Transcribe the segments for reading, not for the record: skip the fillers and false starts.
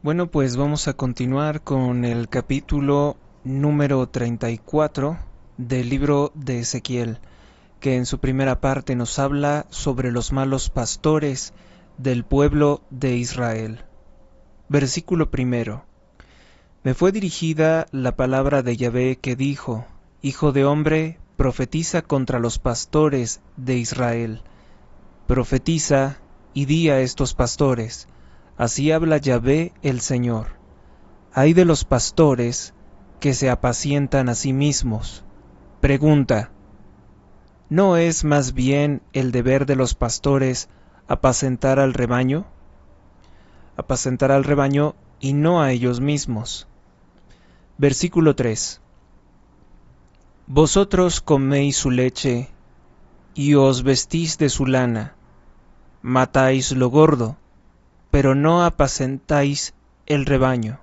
Bueno, pues vamos a continuar con el capítulo número 34 del libro de Ezequiel, que en su primera parte nos habla sobre los malos pastores del pueblo de Israel. Versículo primero. Me fue dirigida la palabra de Yahvé que dijo: Hijo de hombre, profetiza contra los pastores de Israel. Profetiza y di a estos pastores: así habla Yahvé el Señor. Ay de los pastores que se apacientan a sí mismos. Pregunta: ¿no es más bien el deber de los pastores apacentar al rebaño? Apacentar al rebaño y no a ellos mismos. Versículo 3. Vosotros coméis su leche y os vestís de su lana, matáis lo gordo, pero no apacentáis el rebaño.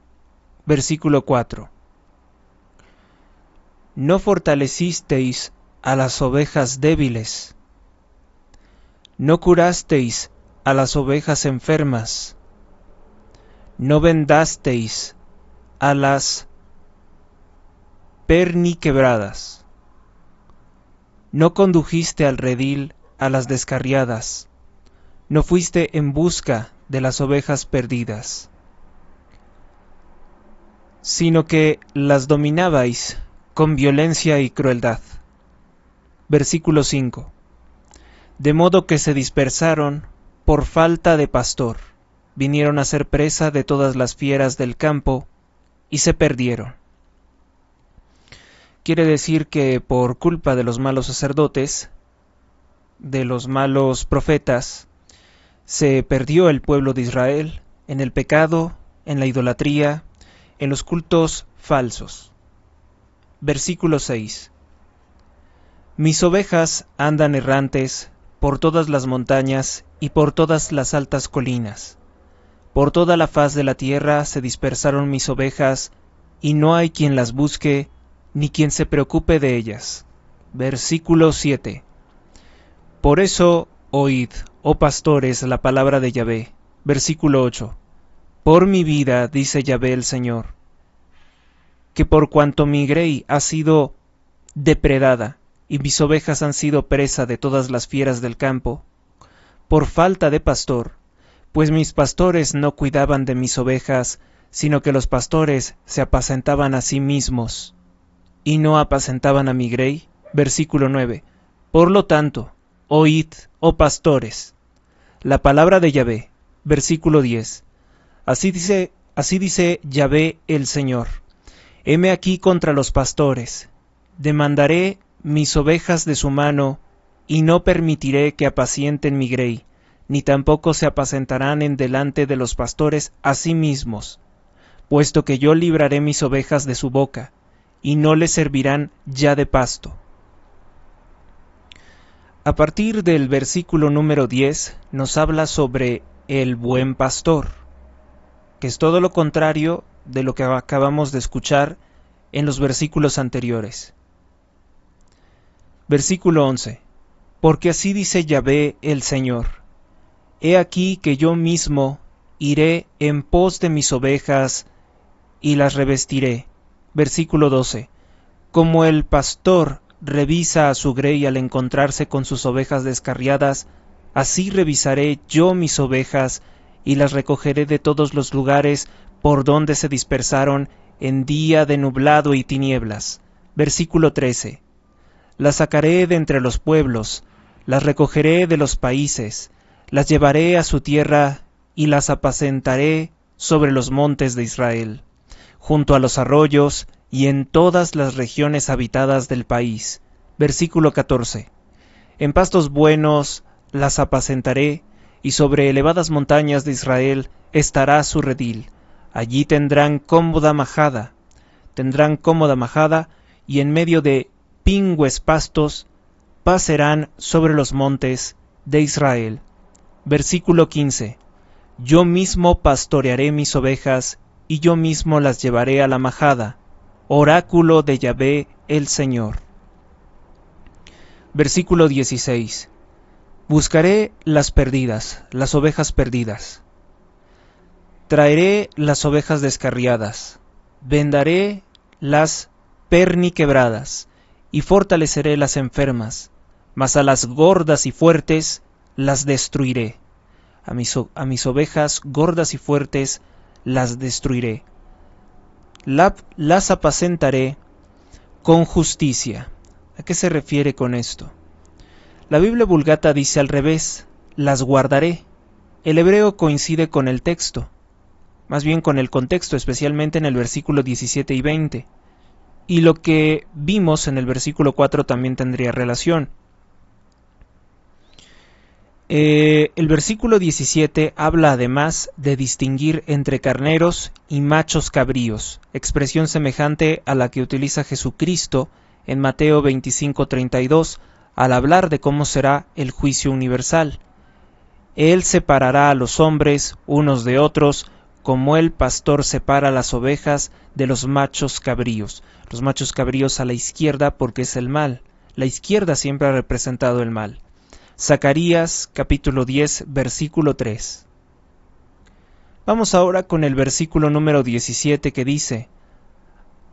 Versículo 4. No fortalecisteis a las ovejas débiles, no curasteis a las ovejas enfermas, no vendasteis a las perniquebradas, no condujiste al redil a las descarriadas, no fuiste en busca de las ovejas perdidas, sino que las dominabais con violencia y crueldad. Versículo 5. De modo que se dispersaron por falta de pastor, vinieron a ser presa de todas las fieras del campo y se perdieron. Quiere decir que por culpa de los malos sacerdotes, de los malos profetas, se perdió el pueblo de Israel en el pecado, en la idolatría, en los cultos falsos. Versículo 6. Mis ovejas andan errantes por todas las montañas y por todas las altas colinas. Por toda la faz de la tierra se dispersaron mis ovejas, y no hay quien las busque, ni quien se preocupe de ellas. Versículo 7. Por eso oíd, oh pastores, la palabra de Yahvé. Versículo 8. Por mi vida, dice Yahvé el Señor, que por cuanto mi grey ha sido depredada, y mis ovejas han sido presa de todas las fieras del campo, por falta de pastor, pues mis pastores no cuidaban de mis ovejas, sino que los pastores se apacentaban a sí mismos, y no apacentaban a mi grey. Versículo 9. Por lo tanto, oíd, oh pastores, la palabra de Yahvé. Versículo 10. Así dice Yahvé el Señor: heme aquí contra los pastores, demandaré mis ovejas de su mano, y no permitiré que apacienten mi grey, ni tampoco se apacentarán en delante de los pastores a sí mismos, puesto que yo libraré mis ovejas de su boca, y no les servirán ya de pasto. A partir del versículo número 10 nos habla sobre el buen pastor, que es todo lo contrario de lo que acabamos de escuchar en los versículos anteriores. Versículo 11. Porque así dice Yahvé el Señor: he aquí que yo mismo iré en pos de mis ovejas y las revestiré. Versículo 12. Como el pastor revisa a su grey al encontrarse con sus ovejas descarriadas, así revisaré yo mis ovejas y las recogeré de todos los lugares por donde se dispersaron en día de nublado y tinieblas. Versículo 13. Las sacaré de entre los pueblos, las recogeré de los países, las llevaré a su tierra y las apacentaré sobre los montes de Israel, junto a los arroyos y en todas las regiones habitadas del país. Versículo 14. En pastos buenos las apacentaré, y sobre elevadas montañas de Israel estará su redil. Allí tendrán cómoda majada, y en medio de pingües pastos pasarán sobre los montes de Israel. Versículo 15. Yo mismo pastorearé mis ovejas, y yo mismo las llevaré a la majada. Oráculo de Yahvé el Señor. Versículo 16. Buscaré las perdidas, las ovejas perdidas. Traeré las ovejas descarriadas, vendaré las perniquebradas, y fortaleceré las enfermas, mas a las gordas y fuertes las destruiré. A mis ovejas gordas y fuertes las destruiré. Las apacentaré con justicia. ¿A qué se refiere con esto? La Biblia Vulgata dice al revés, las guardaré. El hebreo coincide con el texto, más bien con el contexto, especialmente en el versículo 17 y 20. Y lo que vimos en el versículo 4 también tendría relación. El versículo 17 habla además de distinguir entre carneros y machos cabríos, expresión semejante a la que utiliza Jesucristo en Mateo 25:32 al hablar de cómo será el juicio universal. Él separará a los hombres unos de otros, como el pastor separa las ovejas de los machos cabríos. Los machos cabríos a la izquierda porque es el mal. La izquierda siempre ha representado el mal. Zacarías capítulo 10, versículo 3. Vamos ahora con el versículo número 17 que dice: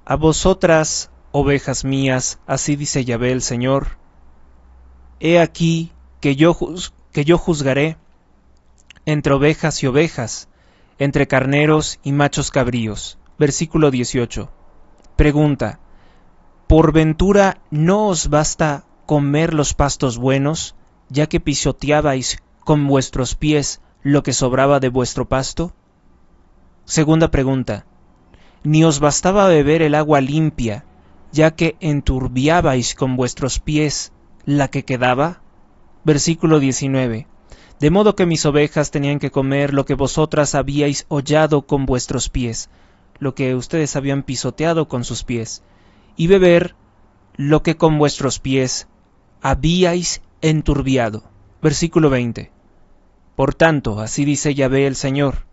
A vosotras, ovejas mías, así dice Yahvé el Señor, he aquí que yo juzgaré entre ovejas y ovejas, entre carneros y machos cabríos. Versículo 18. Pregunta: ¿por ventura no os basta comer los pastos buenos, ya que pisoteabais con vuestros pies lo que sobraba de vuestro pasto? Segunda pregunta: ¿ni os bastaba beber el agua limpia, ya que enturbiabais con vuestros pies la que quedaba? Versículo 19. De modo que mis ovejas tenían que comer lo que vosotras habíais hollado con vuestros pies, lo que ustedes habían pisoteado con sus pies, y beber lo que con vuestros pies habíais enturbiado. Versículo 20. Por tanto, así dice Yahvé el Señor: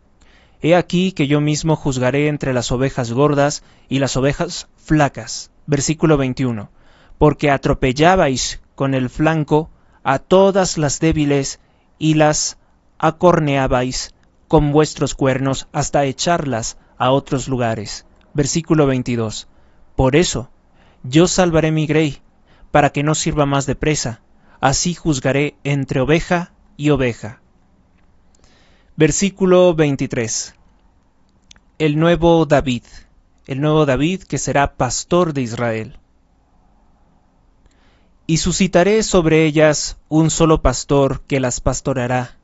he aquí que yo mismo juzgaré entre las ovejas gordas y las ovejas flacas. Versículo 21. Porque atropellabais con el flanco a todas las débiles y las acorneabais con vuestros cuernos hasta echarlas a otros lugares. Versículo 22. Por eso yo salvaré mi grey, para que no sirva más de presa. Así juzgaré entre oveja y oveja. Versículo 23. El nuevo David que será pastor de Israel. Y suscitaré sobre ellas un solo pastor que las pastoreará,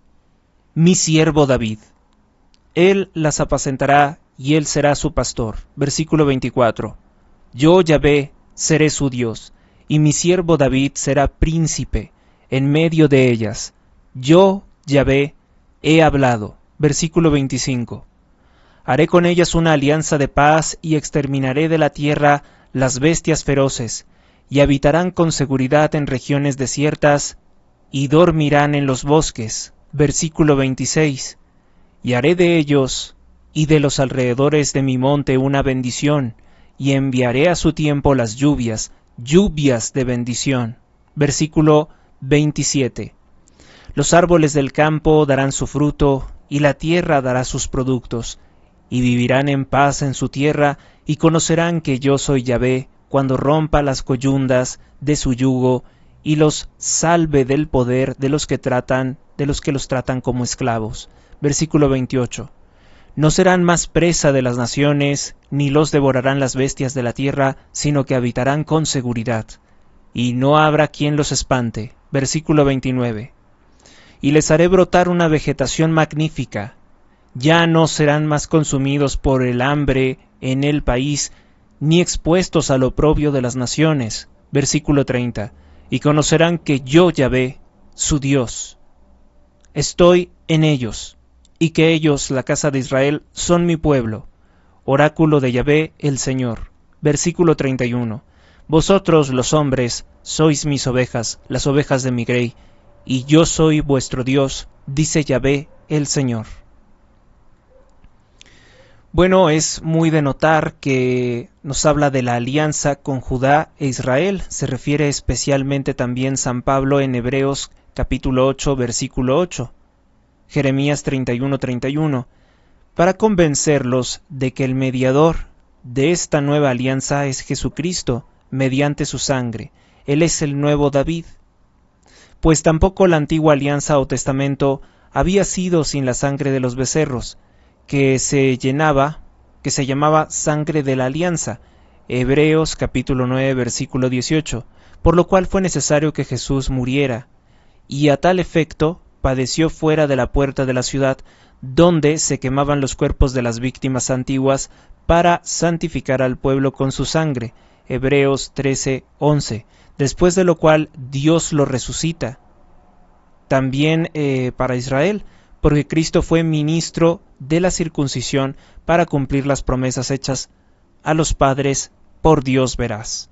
mi siervo David. Él las apacentará y él será su pastor. Versículo 24. Yo, Yahvé, seré su Dios, y mi siervo David será príncipe en medio de ellas. Yo, Yahvé, he hablado. Versículo 25. Haré con ellas una alianza de paz y exterminaré de la tierra las bestias feroces, y habitarán con seguridad en regiones desiertas, y dormirán en los bosques. Versículo 26. Y haré de ellos y de los alrededores de mi monte una bendición, y enviaré a su tiempo las lluvias de bendición. Versículo 27. Los árboles del campo darán su fruto, y la tierra dará sus productos, y vivirán en paz en su tierra, y conocerán que yo soy Yahvé, cuando rompa las coyundas de su yugo, y los salve del poder de los que los tratan como esclavos. Versículo 28. No serán más presa de las naciones, ni los devorarán las bestias de la tierra, sino que habitarán con seguridad, y no habrá quien los espante. Versículo 29. Y les haré brotar una vegetación magnífica, ya no serán más consumidos por el hambre en el país, ni expuestos al oprobio de las naciones. Versículo 30. Y conocerán que yo, Yahvé, su Dios, estoy en ellos, y que ellos, la casa de Israel, son mi pueblo. Oráculo de Yahvé el Señor. Versículo 31. Vosotros, los hombres, sois mis ovejas, las ovejas de mi grey, y yo soy vuestro Dios, dice Yahvé el Señor. Bueno, es muy de notar que nos habla de la alianza con Judá e Israel. Se refiere especialmente también San Pablo en Hebreos capítulo 8, versículo 8. Jeremías 31:31. para convencerlos de que el mediador de esta nueva alianza es Jesucristo, mediante su sangre. Él es el nuevo David. Pues tampoco la antigua alianza o testamento había sido sin la sangre de los becerros, que se llamaba sangre de la alianza, Hebreos capítulo 9 versículo 18, por lo cual fue necesario que Jesús muriera, y a tal efecto padeció fuera de la puerta de la ciudad, donde se quemaban los cuerpos de las víctimas antiguas, para santificar al pueblo con su sangre, Hebreos 13:11, después de lo cual Dios lo resucita, también para Israel, porque Cristo fue ministro de la circuncisión para cumplir las promesas hechas a los padres por Dios veraz.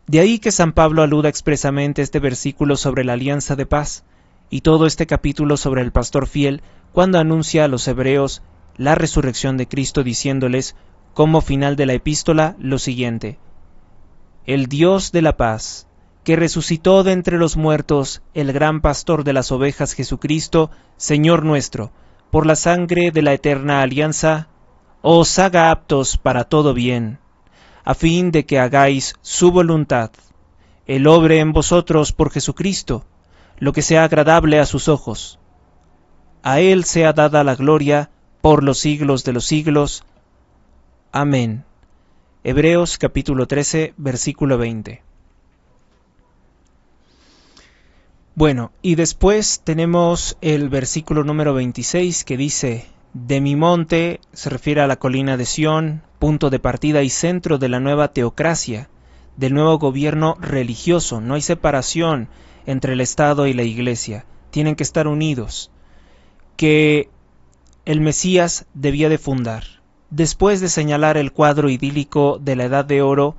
De ahí que San Pablo aluda expresamente este versículo sobre la alianza de paz, y todo este capítulo sobre el pastor fiel, cuando anuncia a los hebreos la resurrección de Cristo, diciéndoles, como final de la epístola, lo siguiente: el Dios de la paz, que resucitó de entre los muertos el gran pastor de las ovejas Jesucristo, Señor nuestro, por la sangre de la eterna alianza, os haga aptos para todo bien, a fin de que hagáis su voluntad. Él obre en vosotros por Jesucristo, lo que sea agradable a sus ojos. A Él sea dada la gloria por los siglos de los siglos. Amén. Hebreos capítulo 13, versículo 20. Bueno, y después tenemos el versículo número 26 que dice: de mi monte, se refiere a la colina de Sión, punto de partida y centro de la nueva teocracia, del nuevo gobierno religioso. No hay separación entre el Estado y la Iglesia, tienen que estar unidos, que el Mesías debía de fundar. Después de señalar el cuadro idílico de la Edad de Oro,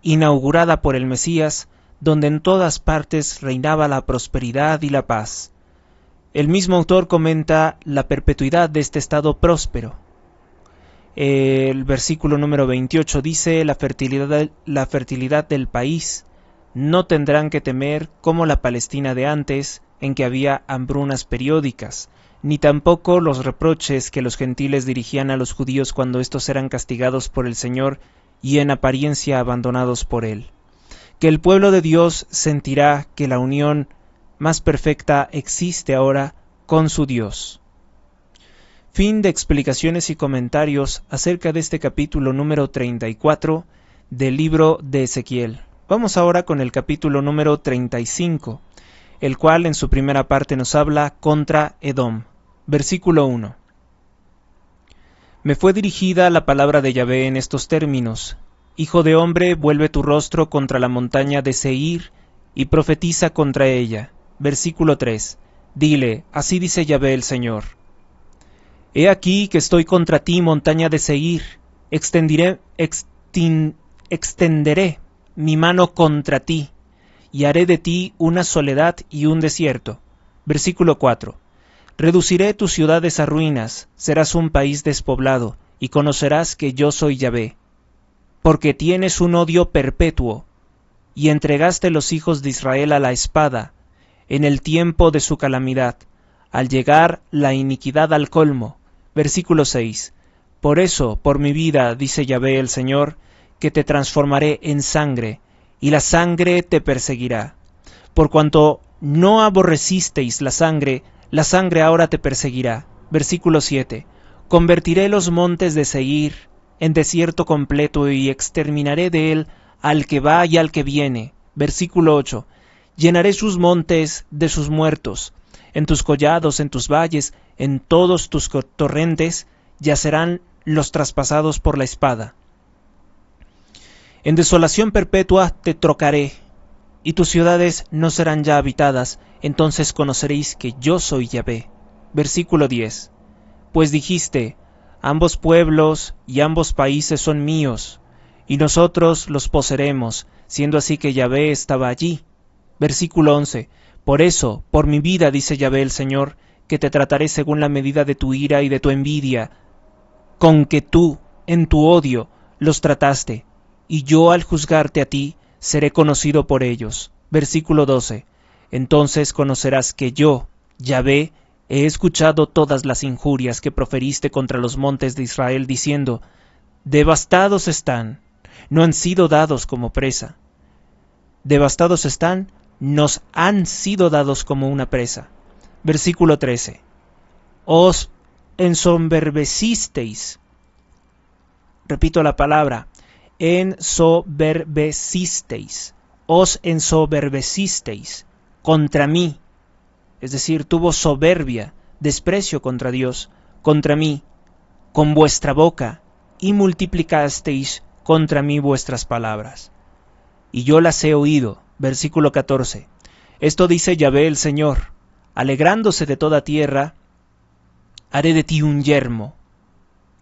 inaugurada por el Mesías, donde en todas partes reinaba la prosperidad y la paz, el mismo autor comenta la perpetuidad de este estado próspero. El versículo número 28 dice: la fertilidad del país, no tendrán que temer como la Palestina de antes, en que había hambrunas periódicas, ni tampoco los reproches que los gentiles dirigían a los judíos cuando éstos eran castigados por el Señor y en apariencia abandonados por Él. Que el pueblo de Dios sentirá que la unión más perfecta existe ahora con su Dios. Fin de explicaciones y comentarios acerca de este capítulo número 34 del libro de Ezequiel. Vamos ahora con el capítulo número 35, el cual en su primera parte nos habla contra Edom. Versículo 1. Me fue dirigida la palabra de Yahvé en estos términos: Hijo de hombre, vuelve tu rostro contra la montaña de Seir y profetiza contra ella. Versículo 3. Dile: así dice Yahvé el Señor: he aquí que estoy contra ti, montaña de Seir, extenderé mi mano contra ti, y haré de ti una soledad y un desierto. Versículo 4. Reduciré tus ciudades a ruinas, serás un país despoblado, y conocerás que yo soy Yahvé. Porque tienes un odio perpetuo, y entregaste los hijos de Israel a la espada, en el tiempo de su calamidad, al llegar la iniquidad al colmo. Versículo 6. Por eso, por mi vida, dice Yahvé el Señor, que te transformaré en sangre, y la sangre te perseguirá. Por cuanto no aborrecisteis la sangre ahora te perseguirá. Versículo 7. Convertiré los montes de Seir en desierto completo, y exterminaré de él al que va y al que viene. Versículo 8. Llenaré sus montes de sus muertos, en tus collados, en tus valles, en todos tus torrentes, yacerán los traspasados por la espada. En desolación perpetua te trocaré, y tus ciudades no serán ya habitadas, entonces conoceréis que yo soy Yahvé. Versículo 10. Pues dijiste: ambos pueblos y ambos países son míos, y nosotros los poseeremos, siendo así que Yahvé estaba allí. Versículo 11. Por eso, por mi vida, dice Yahvé el Señor, que te trataré según la medida de tu ira y de tu envidia, con que tú, en tu odio, los trataste, y yo al juzgarte a ti, seré conocido por ellos. Versículo 12. Entonces conocerás que yo, Yahvé, He escuchado todas las injurias que proferiste contra los montes de Israel, diciendo, devastados están, no han sido dados como presa. Devastados están, nos han sido dados como una presa. Versículo 13. Os ensoberbecisteis. Repito la palabra, ensoberbecisteis. Os ensoberbecisteis contra mí. Es decir, tuvo soberbia, desprecio contra Dios, contra mí, con vuestra boca, y multiplicasteis contra mí vuestras palabras. Y yo las he oído. Versículo 14. Esto dice Yahvé el Señor, alegrándose de toda tierra, haré de ti un yermo.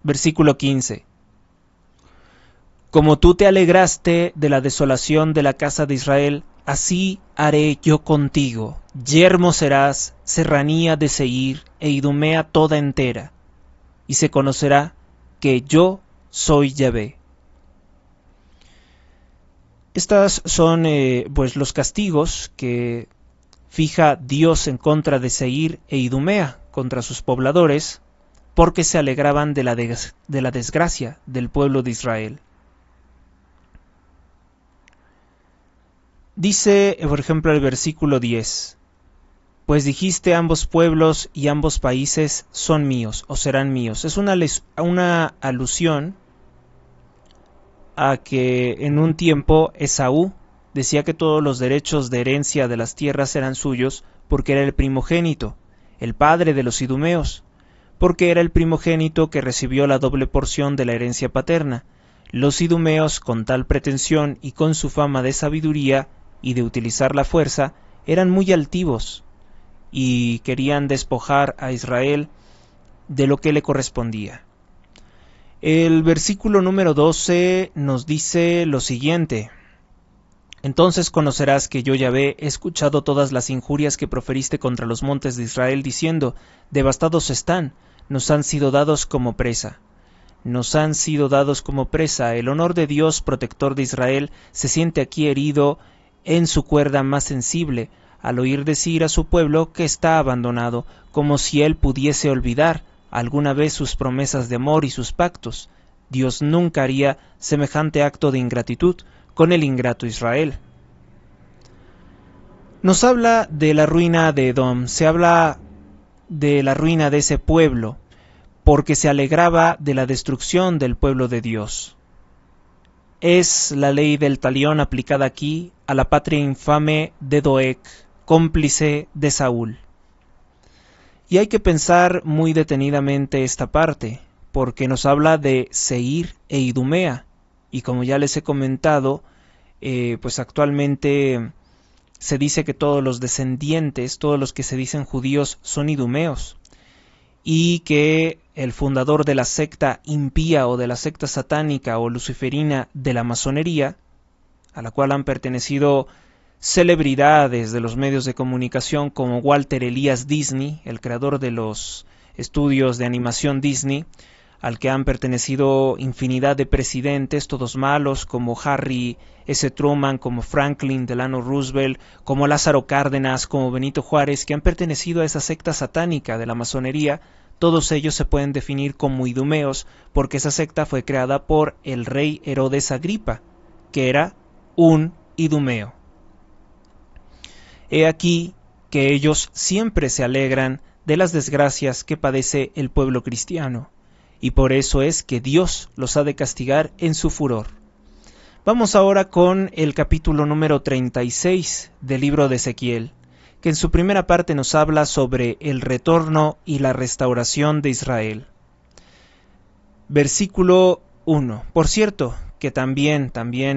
Versículo 15. Como tú te alegraste de la desolación de la casa de Israel, así haré yo contigo. Yermo serás, serranía de Seir, e Idumea toda entera, y se conocerá que yo soy Yahvé. Estas son pues los castigos que fija Dios en contra de Seir e Idumea, contra sus pobladores, porque se alegraban de la desgracia del pueblo de Israel. Dice, por ejemplo, el versículo 10, pues dijiste ambos pueblos y ambos países son míos o serán míos. Es una alusión a que en un tiempo Esaú decía que todos los derechos de herencia de las tierras eran suyos porque era el primogénito, el padre de los idumeos, porque era el primogénito que recibió la doble porción de la herencia paterna. Los idumeos, con tal pretensión y con su fama de sabiduría y de utilizar la fuerza, eran muy altivos y querían despojar a Israel de lo que le correspondía. El versículo número 12 nos dice lo siguiente: entonces conocerás que yo Yahvé he escuchado todas las injurias que proferiste contra los montes de Israel, diciendo, devastados están, nos han sido dados como presa. Nos han sido dados como presa. El honor de Dios, protector de Israel, se siente aquí herido en su cuerda más sensible, al oír decir a su pueblo que está abandonado, como si él pudiese olvidar alguna vez sus promesas de amor y sus pactos. Dios nunca haría semejante acto de ingratitud con el ingrato Israel. Nos habla de la ruina de Edom, se habla de la ruina de ese pueblo, porque se alegraba de la destrucción del pueblo de Dios. Es la ley del talión aplicada aquí a la patria infame de Doeg, cómplice de Saúl. Y hay que pensar muy detenidamente esta parte, porque nos habla de Seir e Idumea, y como ya les he comentado, pues actualmente se dice que todos los descendientes, todos los que se dicen judíos son idumeos, y que el fundador de la secta impía o de la secta satánica o luciferina de la masonería, a la cual han pertenecido celebridades de los medios de comunicación como Walter Elias Disney, el creador de los estudios de animación Disney, al que han pertenecido infinidad de presidentes, todos malos, como Harry S. Truman, como Franklin Delano Roosevelt, como Lázaro Cárdenas, como Benito Juárez, que han pertenecido a esa secta satánica de la masonería. Todos ellos se pueden definir como idumeos, porque esa secta fue creada por el rey Herodes Agripa, que era un idumeo. He aquí que ellos siempre se alegran de las desgracias que padece el pueblo cristiano, y por eso es que Dios los ha de castigar en su furor. Vamos ahora con el capítulo número 36 del libro de Ezequiel, que en su primera parte nos habla sobre el retorno y la restauración de Israel. Versículo 1. Por cierto, que también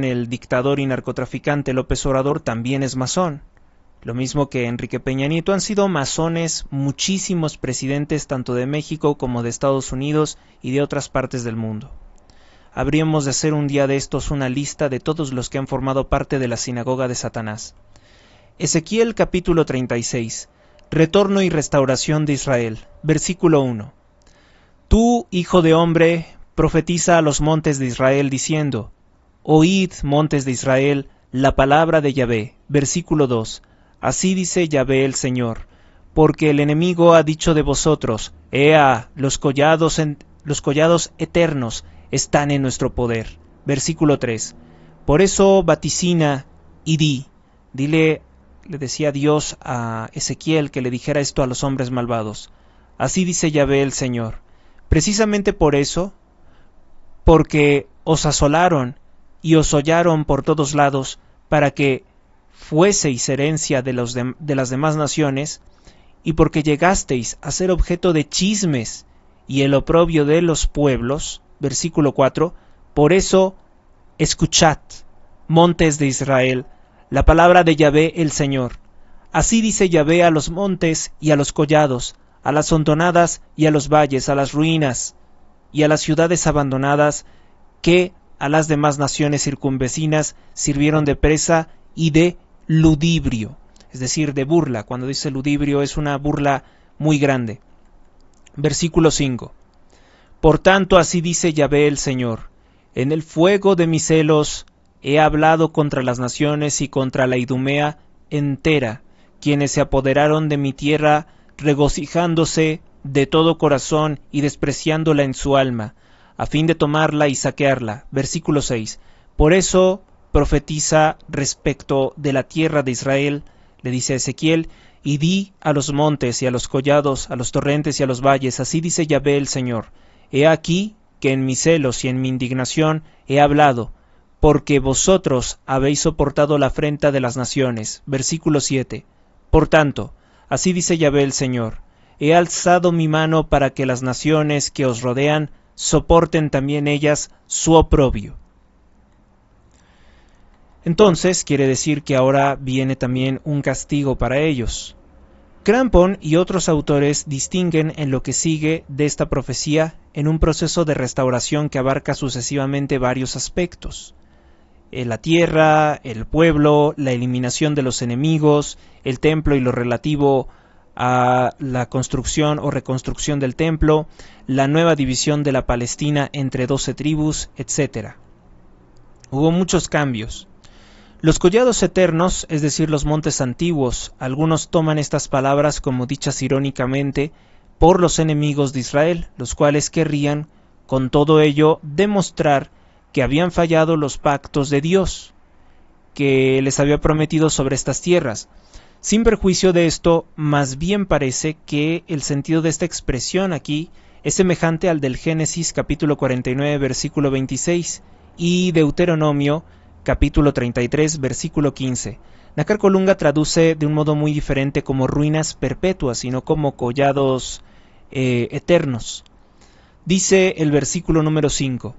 el dictador y narcotraficante López Obrador también es masón. Lo mismo que Enrique Peña Nieto, han sido masones muchísimos presidentes tanto de México como de Estados Unidos y de otras partes del mundo. Habríamos de hacer un día de estos una lista de todos los que han formado parte de la sinagoga de Satanás. Ezequiel capítulo 36. Retorno y restauración de Israel. Versículo 1. Tú, hijo de hombre, profetiza a los montes de Israel diciendo, oíd, montes de Israel, la palabra de Yahvé. Versículo 2. Así dice Yahvé el Señor, porque el enemigo ha dicho de vosotros: Ea, los collados eternos están en nuestro poder. Versículo 3. Por eso vaticina y dile, le decía Dios a Ezequiel que le dijera esto a los hombres malvados: así dice Yahvé el Señor. Precisamente por eso, porque os asolaron y os hollaron por todos lados, para que fueseis herencia de las demás naciones, y porque llegasteis a ser objeto de chismes y el oprobio de los pueblos. Versículo 4. Por eso, escuchad, montes de Israel, la palabra de Yahvé el Señor. Así dice Yahvé a los montes y a los collados, a las hondonadas y a los valles, a las ruinas y a las ciudades abandonadas, que a las demás naciones circunvecinas sirvieron de presa y de ludibrio, es decir, de burla. Cuando dice ludibrio es una burla muy grande. Versículo 5. Por tanto, así dice Yahvé el Señor: en el fuego de mis celos he hablado contra las naciones y contra la Idumea entera, quienes se apoderaron de mi tierra, regocijándose de todo corazón y despreciándola en su alma, a fin de tomarla y saquearla. Versículo 6. Por eso profetiza respecto de la tierra de Israel, le dice a Ezequiel, y di a los montes y a los collados, a los torrentes y a los valles: así dice Yahvé el Señor: he aquí que en mis celos y en mi indignación he hablado, porque vosotros habéis soportado la afrenta de las naciones. Versículo 7. Por tanto, así dice Yahvé el Señor: he alzado mi mano para que las naciones que os rodean soporten también ellas su oprobio. Entonces quiere decir que ahora viene también un castigo para ellos. Crampon y otros autores distinguen en lo que sigue de esta profecía en un proceso de restauración que abarca sucesivamente varios aspectos: la tierra, el pueblo, la eliminación de los enemigos, el templo y lo relativo a la construcción o reconstrucción del templo, la nueva división de la Palestina entre 12 tribus, etc. Hubo muchos cambios. Los collados eternos, es decir, los montes antiguos, algunos toman estas palabras como dichas irónicamente por los enemigos de Israel, los cuales querrían, con todo ello, demostrar que habían fallado los pactos de Dios, que les había prometido sobre estas tierras. Sin perjuicio de esto, más bien parece que el sentido de esta expresión aquí es semejante al del Génesis capítulo 49, versículo 26, y Deuteronomio capítulo 33, versículo 15. Nácar Colunga traduce de un modo muy diferente como ruinas perpetuas, sino como collados eternos. Dice el versículo número 5: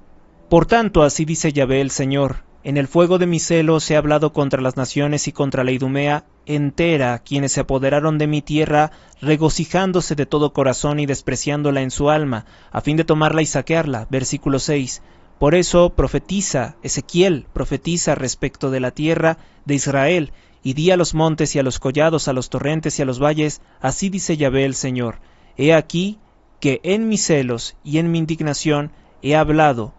por tanto, así dice Yahvé el Señor: en el fuego de mis celos he hablado contra las naciones y contra la Idumea entera, quienes se apoderaron de mi tierra, regocijándose de todo corazón y despreciándola en su alma, a fin de tomarla y saquearla. Versículo 6. Por eso profetiza, Ezequiel profetiza respecto de la tierra de Israel, y di a los montes y a los collados, a los torrentes y a los valles: así dice Yahvé el Señor: he aquí que en mis celos y en mi indignación he hablado.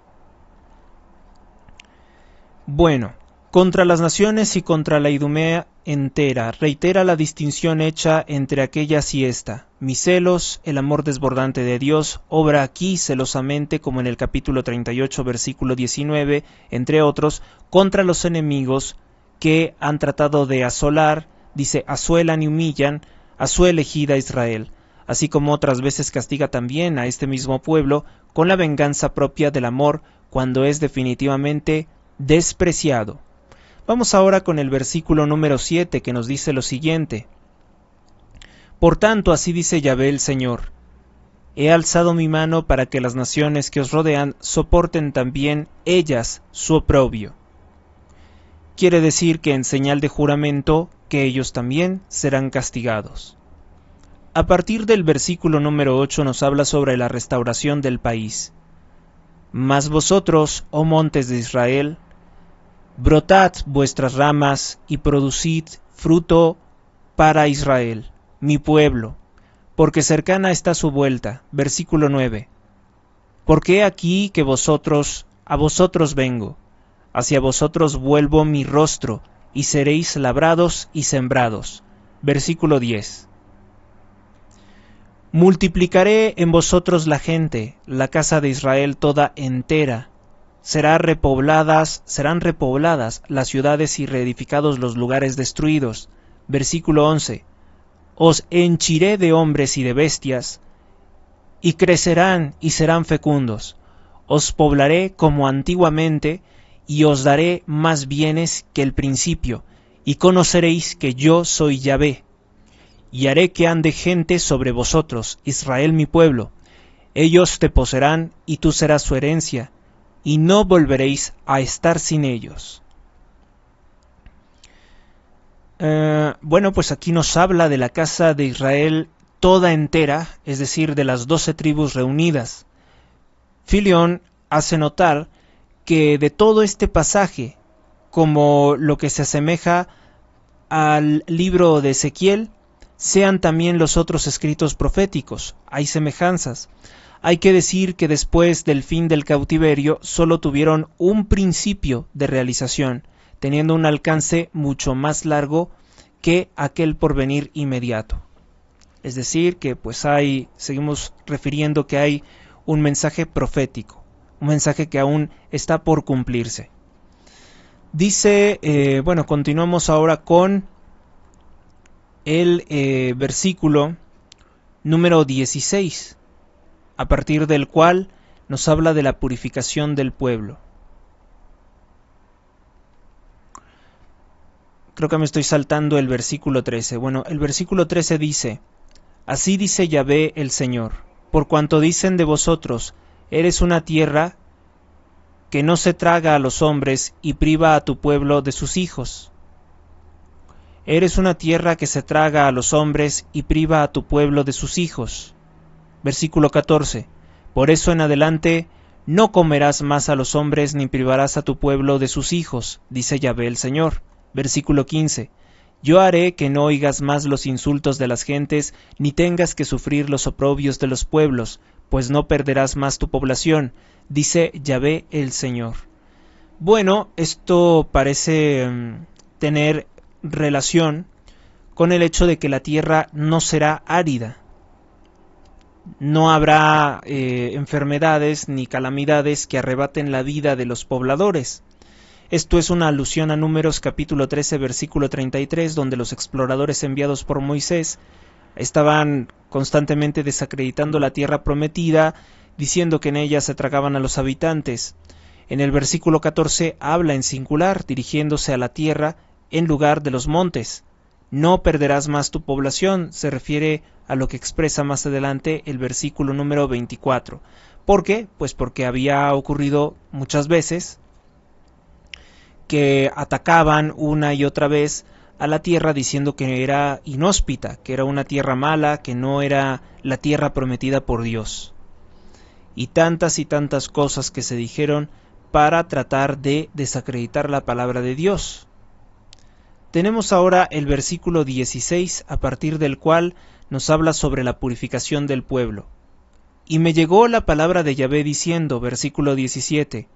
Bueno, contra las naciones y contra la Idumea entera, reitera la distinción hecha entre aquellas y esta. Mis celos, el amor desbordante de Dios, obra aquí celosamente, como en el capítulo 38, versículo 19, entre otros, contra los enemigos que han tratado de asolar, dice, asuelan y humillan a su elegida Israel, así como otras veces castiga también a este mismo pueblo con la venganza propia del amor cuando es definitivamente despreciado. Vamos ahora con el versículo número 7, que nos dice lo siguiente: por tanto, así dice Yahvé el Señor: he alzado mi mano para que las naciones que os rodean soporten también ellas su oprobio. Quiere decir que en señal de juramento que ellos también serán castigados. A partir del versículo número 8 nos habla sobre la restauración del país. Mas vosotros, oh montes de Israel, brotad vuestras ramas y producid fruto para Israel, mi pueblo, porque cercana está su vuelta. Versículo 9. Porque he aquí que a vosotros vengo, hacia vosotros vuelvo mi rostro, y seréis labrados y sembrados. Versículo 10. Multiplicaré en vosotros la gente, la casa de Israel toda entera. Serán repobladas las ciudades y reedificados los lugares destruidos. Versículo 11. Os henchiré de hombres y de bestias, y crecerán y serán fecundos. Os poblaré como antiguamente, y os daré más bienes que el principio, y conoceréis que yo soy Yahvé. Y haré que ande gente sobre vosotros, Israel mi pueblo. Ellos te poseerán, y tú serás su herencia, y no volveréis a estar sin ellos. Bueno, pues aquí nos habla de la casa de Israel toda entera, es decir, de las 12 tribus reunidas. Filión hace notar que de todo este pasaje, como lo que se asemeja al libro de Ezequiel, sean también los otros escritos proféticos. Hay semejanzas. Hay que decir que después del fin del cautiverio solo tuvieron un principio de realización, teniendo un alcance mucho más largo que aquel porvenir inmediato. Es decir, que pues seguimos refiriendo que hay un mensaje profético, un mensaje que aún está por cumplirse. Dice, continuamos ahora con el versículo número 16, a partir del cual nos habla de la purificación del pueblo. Creo que me estoy saltando el versículo 13. Bueno, el versículo 13 dice: Así dice Yahvé el Señor, por cuanto dicen de vosotros, eres una tierra que no se traga a los hombres y priva a tu pueblo de sus hijos. Eres una tierra que se traga a los hombres y priva a tu pueblo de sus hijos. Versículo 14. Por eso en adelante no comerás más a los hombres ni privarás a tu pueblo de sus hijos, dice Yahvé el Señor. Versículo 15. Yo haré que no oigas más los insultos de las gentes, ni tengas que sufrir los oprobios de los pueblos, pues no perderás más tu población, dice Yahvé el Señor. Bueno, esto parece tener relación con el hecho de que la tierra no será árida. No habrá enfermedades ni calamidades que arrebaten la vida de los pobladores. Esto es una alusión a Números capítulo 13 versículo 33, donde los exploradores enviados por Moisés estaban constantemente desacreditando la tierra prometida, diciendo que en ella se tragaban a los habitantes. En el versículo 14 habla en singular, dirigiéndose a la tierra en lugar de los montes. No perderás más tu población, se refiere a lo que expresa más adelante el versículo número 24. ¿Por qué? Pues porque había ocurrido muchas veces que atacaban una y otra vez a la tierra diciendo que era inhóspita, que era una tierra mala, que no era la tierra prometida por Dios. Y tantas cosas que se dijeron para tratar de desacreditar la palabra de Dios. Tenemos ahora el versículo 16, a partir del cual nos habla sobre la purificación del pueblo. Y me llegó la palabra de Yahvé diciendo, versículo 17,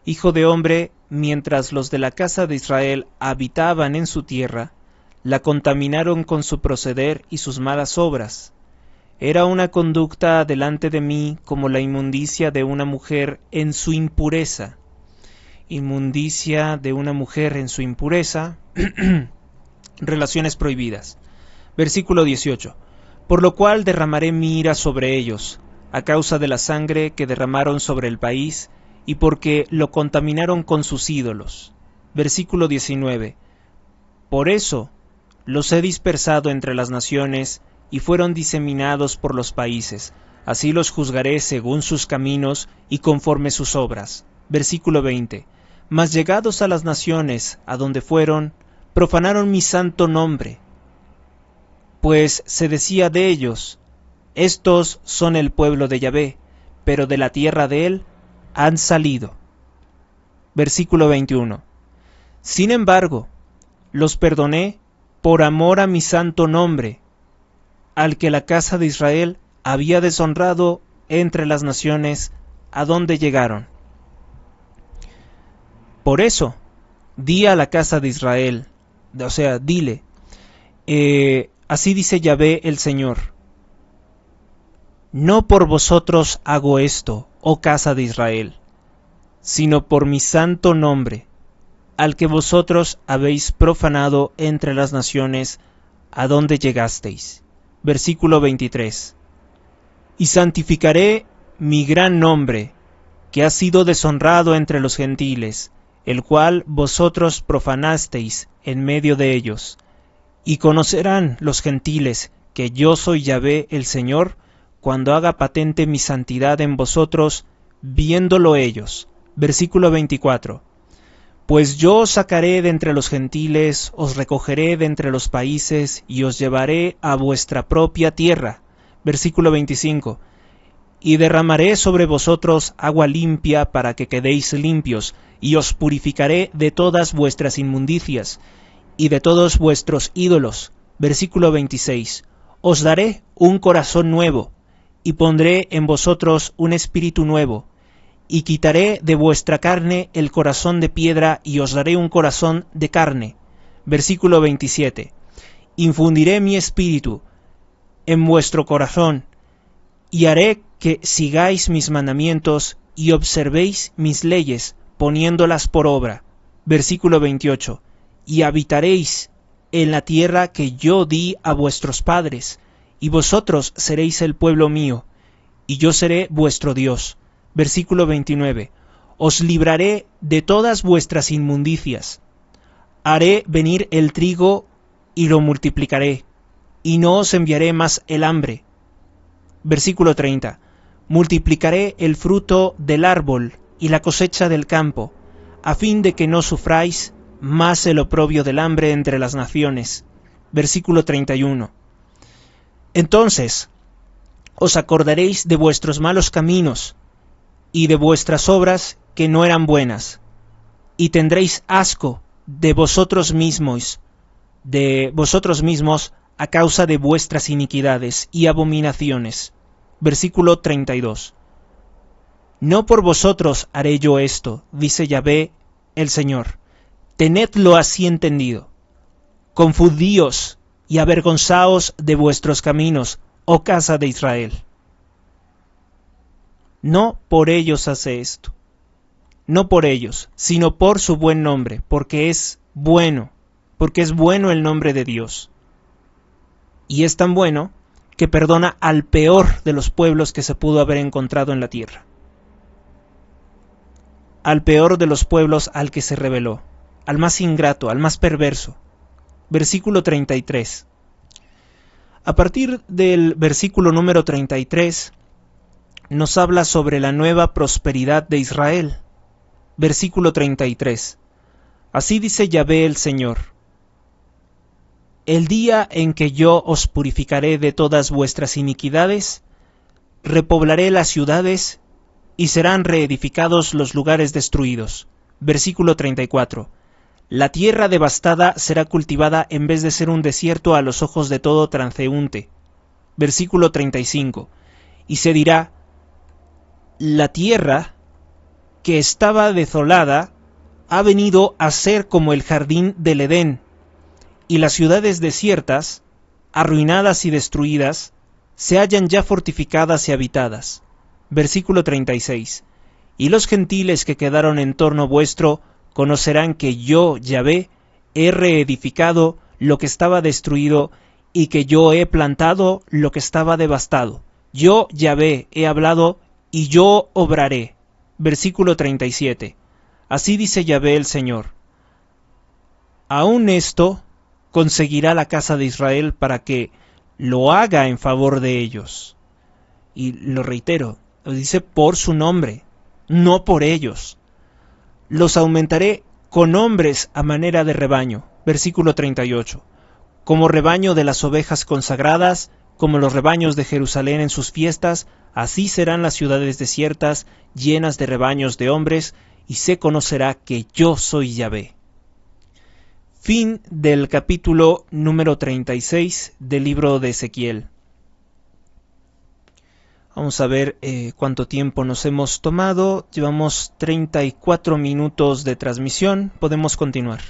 Hijo de hombre, mientras los de la casa de Israel habitaban en su tierra, la contaminaron con su proceder y sus malas obras. Era una conducta delante de mí como la inmundicia de una mujer en su impureza. Inmundicia de una mujer en su impureza, relaciones prohibidas. Versículo 18. Por lo cual derramaré mi ira sobre ellos, a causa de la sangre que derramaron sobre el país, y porque lo contaminaron con sus ídolos. Versículo 19. Por eso los he dispersado entre las naciones, y fueron diseminados por los países. Así los juzgaré según sus caminos y conforme sus obras. Versículo 20. Mas llegados a las naciones a donde fueron, profanaron mi santo nombre. Pues se decía de ellos, estos son el pueblo de Yahvé, pero de la tierra de él han salido. Versículo 21. Sin embargo, los perdoné por amor a mi santo nombre, al que la casa de Israel había deshonrado entre las naciones a donde llegaron. Por eso, di a la casa de Israel, dile, así dice Yahvé el Señor, No por vosotros hago esto, oh casa de Israel, sino por mi santo nombre, al que vosotros habéis profanado entre las naciones a donde llegasteis. Versículo 23. Y santificaré mi gran nombre, que ha sido deshonrado entre los gentiles, el cual vosotros profanasteis en medio de ellos. Y conocerán los gentiles que yo soy Yahvé el Señor, cuando haga patente mi santidad en vosotros, viéndolo ellos. Versículo 24. Pues yo os sacaré de entre los gentiles, os recogeré de entre los países, y os llevaré a vuestra propia tierra. Versículo 25. Y derramaré sobre vosotros agua limpia para que quedéis limpios, y os purificaré de todas vuestras inmundicias, y de todos vuestros ídolos. Versículo 26. Os daré un corazón nuevo, y pondré en vosotros un espíritu nuevo, y quitaré de vuestra carne el corazón de piedra, y os daré un corazón de carne. Versículo 27. Infundiré mi espíritu en vuestro corazón, y haré que sigáis mis mandamientos, y observéis mis leyes, poniéndolas por obra. Versículo 28. Y habitaréis en la tierra que yo di a vuestros padres, y vosotros seréis el pueblo mío, y yo seré vuestro Dios. Versículo 29. Os libraré de todas vuestras inmundicias. Haré venir el trigo y lo multiplicaré, y no os enviaré más el hambre. Versículo 30. Multiplicaré el fruto del árbol y la cosecha del campo, a fin de que no sufráis más el oprobio del hambre entre las naciones. Versículo 31. Entonces os acordaréis de vuestros malos caminos y de vuestras obras que no eran buenas, y tendréis asco de vosotros mismos a causa de vuestras iniquidades y abominaciones. Versículo 32. No por vosotros haré yo esto, dice Yahvé el Señor. Tenedlo así entendido. Confundíos y avergonzaos de vuestros caminos, oh casa de Israel. No por ellos hace esto, no por ellos, sino por su buen nombre, porque es bueno el nombre de Dios. Y es tan bueno que perdona al peor de los pueblos que se pudo haber encontrado en la tierra. Al peor de los pueblos al que se rebeló, al más ingrato, al más perverso. Versículo 33. A partir del versículo número 33, nos habla sobre la nueva prosperidad de Israel. Versículo 33. Así dice Yahvé el Señor: el día en que yo os purificaré de todas vuestras iniquidades, repoblaré las ciudades y serán reedificados los lugares destruidos. Versículo 34. La tierra devastada será cultivada en vez de ser un desierto a los ojos de todo transeúnte. Versículo 35. Y se dirá: la tierra que estaba desolada ha venido a ser como el jardín del Edén, y las ciudades desiertas, arruinadas y destruidas, se hallan ya fortificadas y habitadas. Versículo 36. Y los gentiles que quedaron en torno vuestro conocerán que yo, Yahvé, he reedificado lo que estaba destruido, y que yo he plantado lo que estaba devastado. Yo, Yahvé, he hablado, y yo obraré. Versículo 37. Así dice Yahvé el Señor: aún esto conseguirá la casa de Israel para que lo haga en favor de ellos. Y lo reitero, lo dice por su nombre, no por ellos. Los aumentaré con hombres a manera de rebaño. Versículo 38. Como rebaño de las ovejas consagradas, como los rebaños de Jerusalén en sus fiestas, así serán las ciudades desiertas, llenas de rebaños de hombres, y se conocerá que yo soy Yahvé. Fin del capítulo número 36 del libro de Ezequiel. Vamos a ver cuánto tiempo nos hemos tomado. Llevamos 34 minutos de transmisión. Podemos continuar.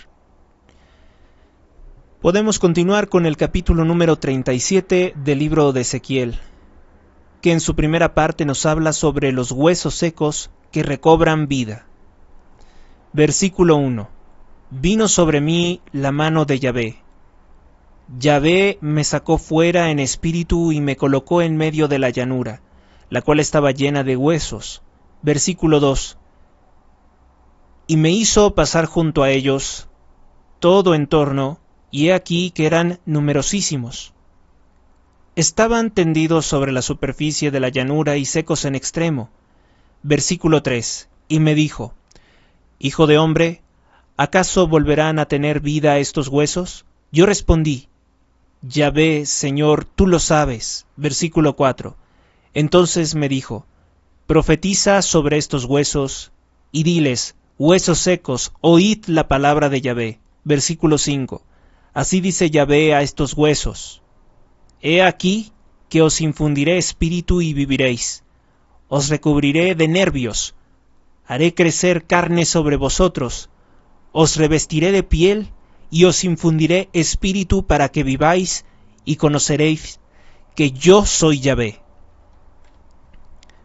Podemos continuar con el capítulo número 37 del libro de Ezequiel. que en su primera parte nos habla sobre los huesos secos que recobran vida. Versículo 1. Vino sobre mí la mano de Yahvé. Yahvé me sacó fuera en espíritu y me colocó en medio de la llanura, la cual estaba llena de huesos. Versículo 2. Y me hizo pasar junto a ellos todo en torno, y he aquí que eran numerosísimos. Estaban tendidos sobre la superficie de la llanura y secos en extremo. Versículo 3. Y me dijo: Hijo de hombre, ¿acaso volverán a tener vida estos huesos? Yo respondí: Yahvé, Señor, tú lo sabes. Versículo 4. Entonces me dijo: Profetiza sobre estos huesos, y diles: huesos secos, oíd la palabra de Yahvé. Versículo 5. Así dice Yahvé a estos huesos: He aquí que os infundiré espíritu y viviréis. Os recubriré de nervios, haré crecer carne sobre vosotros, os revestiré de piel y os infundiré espíritu para que viváis y conoceréis que yo soy Yahvé.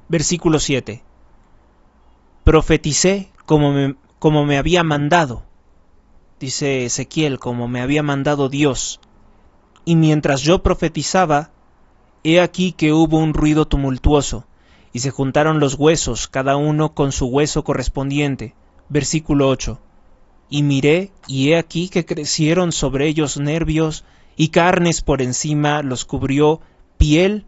Versículo 7. Profeticé como me había mandado, dice Ezequiel, como me había mandado Dios. Y mientras yo profetizaba, he aquí que hubo un ruido tumultuoso, y se juntaron los huesos, cada uno con su hueso correspondiente. Versículo 8. Y miré, y he aquí que crecieron sobre ellos nervios, y carnes por encima los cubrió piel,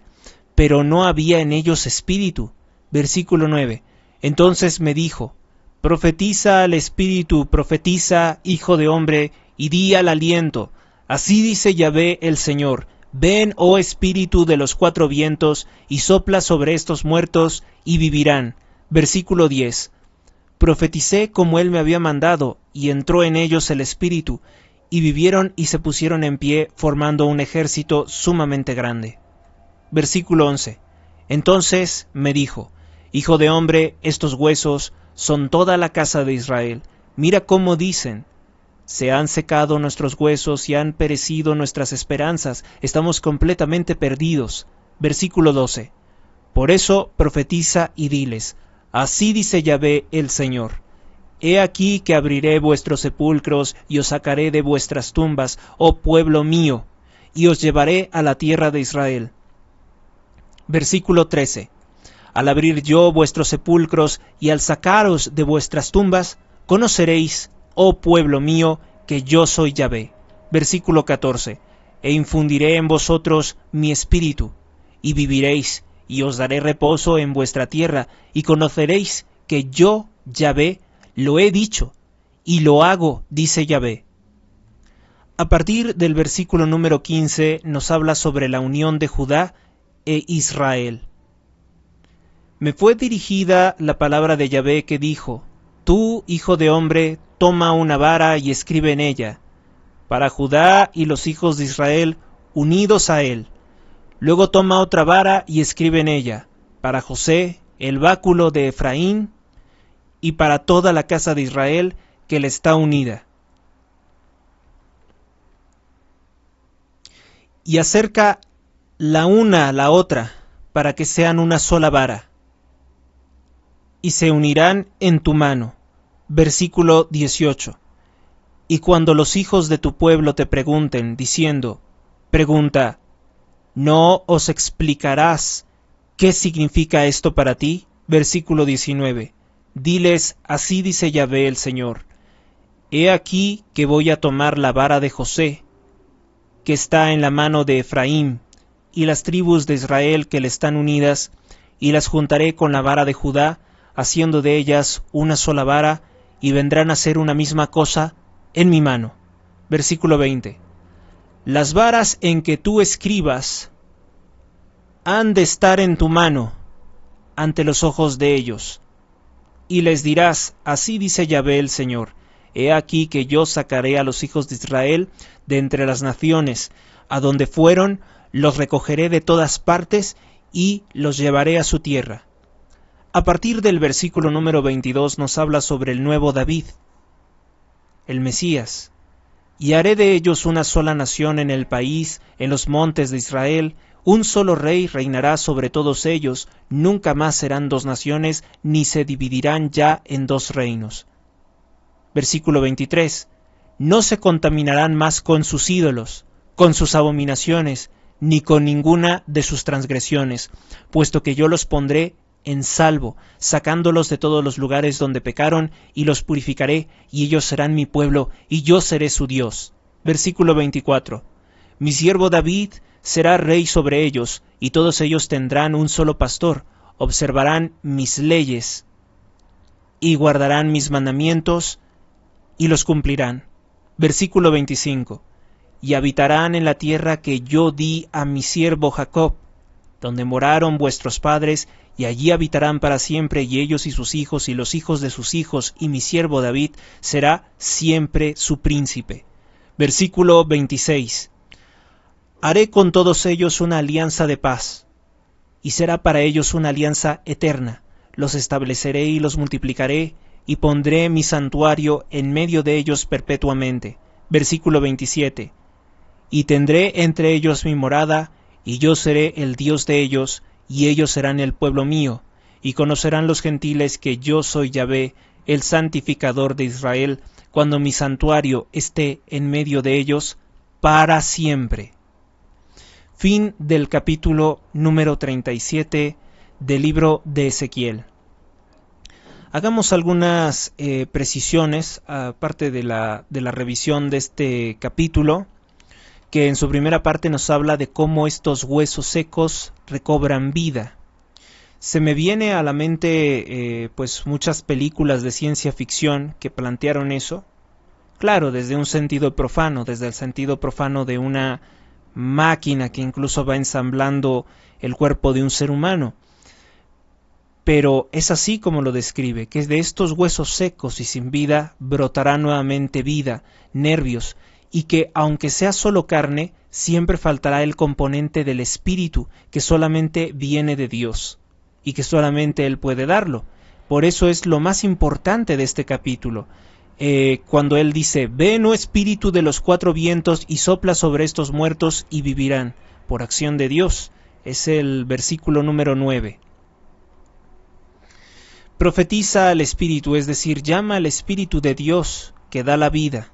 pero no había en ellos espíritu. Versículo 9. Entonces me dijo: Profetiza al espíritu, profetiza, hijo de hombre, y di al aliento: Así dice Yahvé el Señor: Ven, oh espíritu de los cuatro vientos, y sopla sobre estos muertos, y vivirán. Versículo 10. Profeticé como él me había mandado, y entró en ellos el espíritu, y vivieron y se pusieron en pie, formando un ejército sumamente grande. Versículo 11. Entonces me dijo: Hijo de hombre, estos huesos son toda la casa de Israel. Mira cómo dicen: se han secado nuestros huesos y han perecido nuestras esperanzas, estamos completamente perdidos. Versículo 12. Por eso profetiza y diles: Así dice Yahvé el Señor: He aquí que abriré vuestros sepulcros y os sacaré de vuestras tumbas, oh pueblo mío, y os llevaré a la tierra de Israel. Versículo 13. Al abrir yo vuestros sepulcros y al sacaros de vuestras tumbas, conoceréis, oh pueblo mío, que yo soy Yahvé. Versículo 14. E infundiré en vosotros mi espíritu, y viviréis, y os daré reposo en vuestra tierra, y conoceréis que yo, Yahvé, lo he dicho, y lo hago, dice Yahvé. A partir del versículo número 15 nos habla sobre la unión de Judá e Israel. Me fue dirigida la palabra de Yahvé que dijo: Tú, hijo de hombre, toma una vara y escribe en ella: para Judá y los hijos de Israel unidos a él. Luego toma otra vara y escribe en ella: para José, el báculo de Efraín, y para toda la casa de Israel que le está unida. Y acerca la una a la otra, para que sean una sola vara, y se unirán en tu mano. Versículo 18. Y cuando los hijos de tu pueblo te pregunten, diciendo: pregunta, ¿no os explicarás qué significa esto para ti? Versículo 19. Diles: así dice Yahvé el Señor: He aquí que voy a tomar la vara de José, que está en la mano de Efraín, y las tribus de Israel que le están unidas, y las juntaré con la vara de Judá, haciendo de ellas una sola vara, y vendrán a ser una misma cosa en mi mano. Versículo 20. Las varas en que tú escribas han de estar en tu mano ante los ojos de ellos, y les dirás: así dice Yahvé el Señor: He aquí que yo sacaré a los hijos de Israel de entre las naciones, a donde fueron, los recogeré de todas partes, y los llevaré a su tierra. A partir del versículo número 22 nos habla sobre el nuevo David, el Mesías. Y haré de ellos una sola nación en el país, en los montes de Israel, Un solo rey reinará sobre todos ellos, nunca más serán dos naciones, ni se dividirán ya en dos reinos. Versículo 23. No se contaminarán más con sus ídolos, con sus abominaciones, ni con ninguna de sus transgresiones, puesto que yo los pondré en salvo, sacándolos de todos los lugares donde pecaron, y los purificaré, y ellos serán mi pueblo, y yo seré su Dios. Versículo 24. Mi siervo David será rey sobre ellos, y todos ellos tendrán un solo pastor, observarán mis leyes, y guardarán mis mandamientos, y los cumplirán. Versículo 25. Y habitarán en la tierra que yo di a mi siervo Jacob, donde moraron vuestros padres, y allí habitarán para siempre, y ellos y sus hijos, y los hijos de sus hijos, y mi siervo David será siempre su príncipe. Versículo 26. Haré con todos ellos una alianza de paz, y será para ellos una alianza eterna. Los estableceré y los multiplicaré, y pondré mi santuario en medio de ellos perpetuamente. Versículo 27. Y tendré entre ellos mi morada, y yo seré el Dios de ellos, y ellos serán el pueblo mío, y conocerán los gentiles que yo soy Yahvé, el santificador de Israel, cuando mi santuario esté en medio de ellos para siempre. Fin del capítulo número 37 del libro de Ezequiel. Hagamos algunas precisiones, aparte de la revisión de este capítulo, que en su primera parte nos habla de cómo estos huesos secos recobran vida. Se me viene a la mente pues muchas películas de ciencia ficción que plantearon eso, claro, desde un sentido profano, desde el sentido profano de una máquina que incluso va ensamblando el cuerpo de un ser humano. Pero es así como lo describe, que de estos huesos secos y sin vida brotará nuevamente vida, nervios, y que aunque sea solo carne, siempre faltará el componente del espíritu, que solamente viene de Dios, y que solamente Él puede darlo. Por eso es lo más importante de este capítulo. Cuando Él dice, ven, oh espíritu de los cuatro vientos, y sopla sobre estos muertos, y vivirán, por acción de Dios. Es el versículo número 9. Profetiza al Espíritu, es decir, llama al Espíritu de Dios, que da la vida.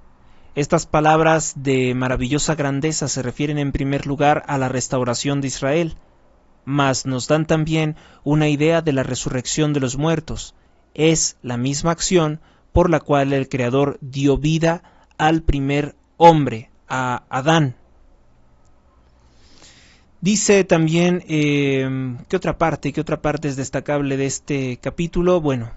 Estas palabras de maravillosa grandeza se refieren en primer lugar a la restauración de Israel, mas nos dan también una idea de la resurrección de los muertos. Es la misma acción por la cual el Creador dio vida al primer hombre, a Adán. Dice también, ¿qué otra parte es destacable de este capítulo? Bueno,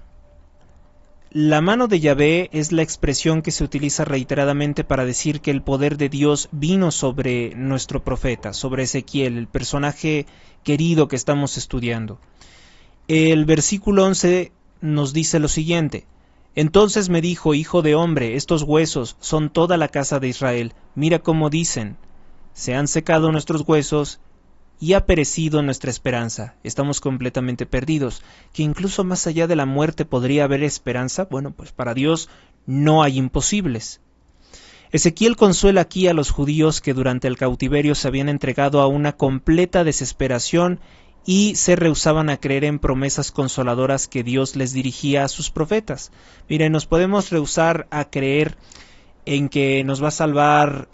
la mano de Yahvé es la expresión que se utiliza reiteradamente para decir que el poder de Dios vino sobre nuestro profeta, sobre Ezequiel, el personaje querido que estamos estudiando. El versículo 11 nos dice lo siguiente: entonces me dijo, hijo de hombre, estos huesos son toda la casa de Israel. Mira cómo dicen, se han secado nuestros huesos y ha perecido nuestra esperanza. Estamos completamente perdidos. Que incluso más allá de la muerte podría haber esperanza. Bueno, pues para Dios no hay imposibles. Ezequiel consuela aquí a los judíos que durante el cautiverio se habían entregado a una completa desesperación y se rehusaban a creer en promesas consoladoras que Dios les dirigía a sus profetas. Miren, nos podemos rehusar a creer en que nos va a salvar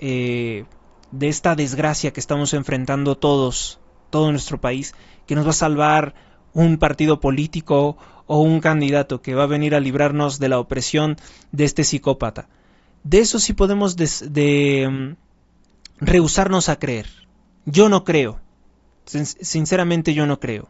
de esta desgracia que estamos enfrentando todo nuestro país, que nos va a salvar un partido político o un candidato que va a venir a librarnos de la opresión de este psicópata. De eso sí podemos rehusarnos a creer. Yo no creo. Sinceramente yo no creo.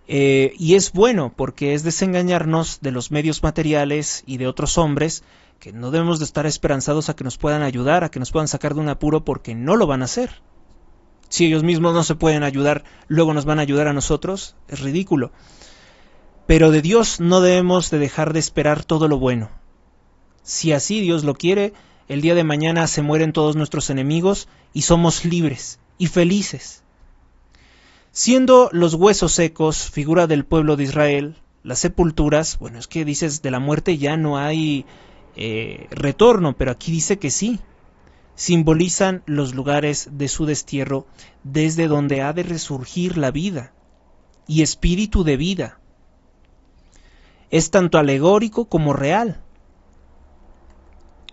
Y es bueno porque es desengañarnos de los medios materiales y de otros hombres que no debemos de estar esperanzados a que nos puedan ayudar, a que nos puedan sacar de un apuro, porque no lo van a hacer. Si ellos mismos no se pueden ayudar, luego nos van a ayudar a nosotros, es ridículo. Pero de Dios no debemos de dejar de esperar todo lo bueno. Si así Dios lo quiere, el día de mañana se mueren todos nuestros enemigos y somos libres y felices. Siendo los huesos secos figura del pueblo de Israel, las sepulturas, bueno, es que dices de la muerte ya no hay retorno, pero aquí dice que sí. simbolizan los lugares de su destierro desde donde ha de resurgir la vida y espíritu de vida. Es tanto alegórico como real.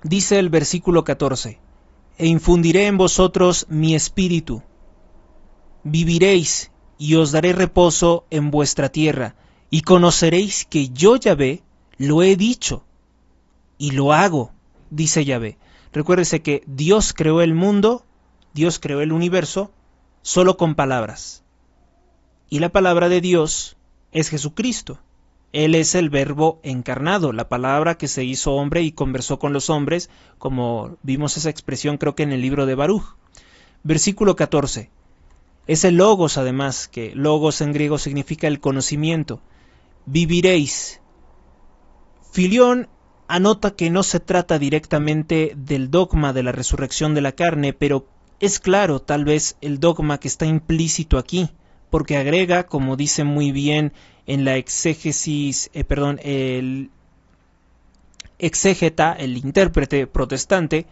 Dice el versículo 14: e infundiré en vosotros mi espíritu, viviréis y os daré reposo en vuestra tierra, y conoceréis que yo, Yahvé, lo he dicho y lo hago, dice Yahvé. Recuérdese que Dios creó el mundo, Dios creó el universo, solo con palabras. Y la palabra de Dios es Jesucristo. Él es el Verbo encarnado, la palabra que se hizo hombre y conversó con los hombres, como vimos esa expresión creo que en el libro de Baruch. Versículo 14. Es el logos, además, que logos en griego significa el conocimiento. Viviréis. Filión anota que no se trata directamente del dogma de la resurrección de la carne, pero es claro tal vez el dogma que está implícito aquí, porque agrega, como dice muy bien en la el exégeta, el intérprete protestante,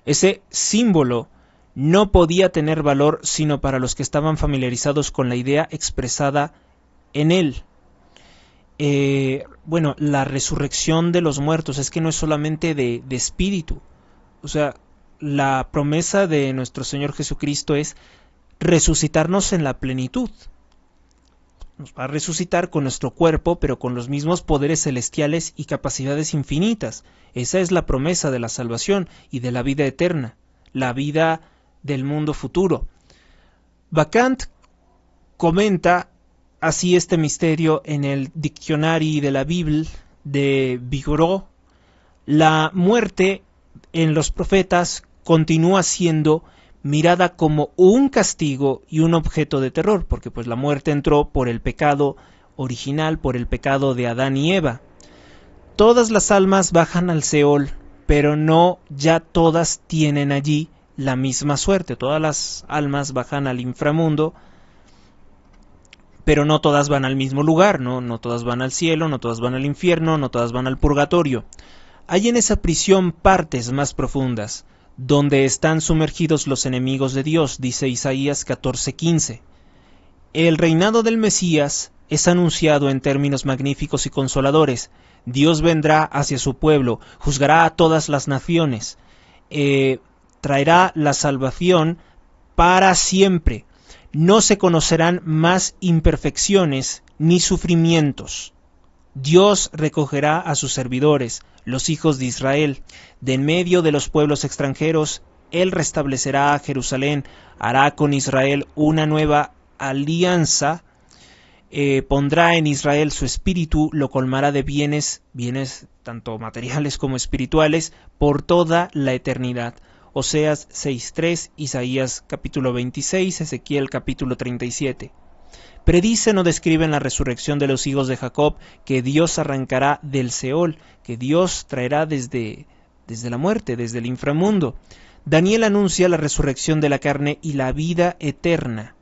ese símbolo no podía tener valor sino para los que estaban familiarizados con la idea expresada en él. La resurrección de los muertos es que no es solamente de espíritu. O sea, la promesa de nuestro Señor Jesucristo es resucitarnos en la plenitud. Nos va a resucitar con nuestro cuerpo, pero con los mismos poderes celestiales y capacidades infinitas. Esa es la promesa de la salvación y de la vida eterna, la vida del mundo futuro. Vacant comenta así este misterio en el Diccionari de la Bible de Vigoró. La muerte en los profetas continúa siendo mirada como un castigo y un objeto de terror, porque pues la muerte entró por el pecado original, por el pecado de Adán y Eva. Todas las almas bajan al Seol, pero no ya todas tienen allí la misma suerte. Todas las almas bajan al inframundo, pero no todas van al mismo lugar, no todas van al cielo, no todas van al infierno, no todas van al purgatorio. Hay en esa prisión partes más profundas, donde están sumergidos los enemigos de Dios, dice Isaías 14:15. El reinado del Mesías es anunciado en términos magníficos y consoladores. Dios vendrá hacia su pueblo, juzgará a todas las naciones, traerá la salvación para siempre. No se conocerán más imperfecciones ni sufrimientos. Dios recogerá a sus servidores, los hijos de Israel, de en medio de los pueblos extranjeros. Él restablecerá a Jerusalén, hará con Israel una nueva alianza, pondrá en Israel su espíritu, lo colmará de bienes tanto materiales como espirituales, por toda la eternidad. Oseas 6:3, Isaías capítulo 26, Ezequiel capítulo 37. Predicen o describen la resurrección de los hijos de Jacob, que Dios arrancará del Seol, que Dios traerá desde la muerte, desde el inframundo. Daniel anuncia la resurrección de la carne y la vida eterna.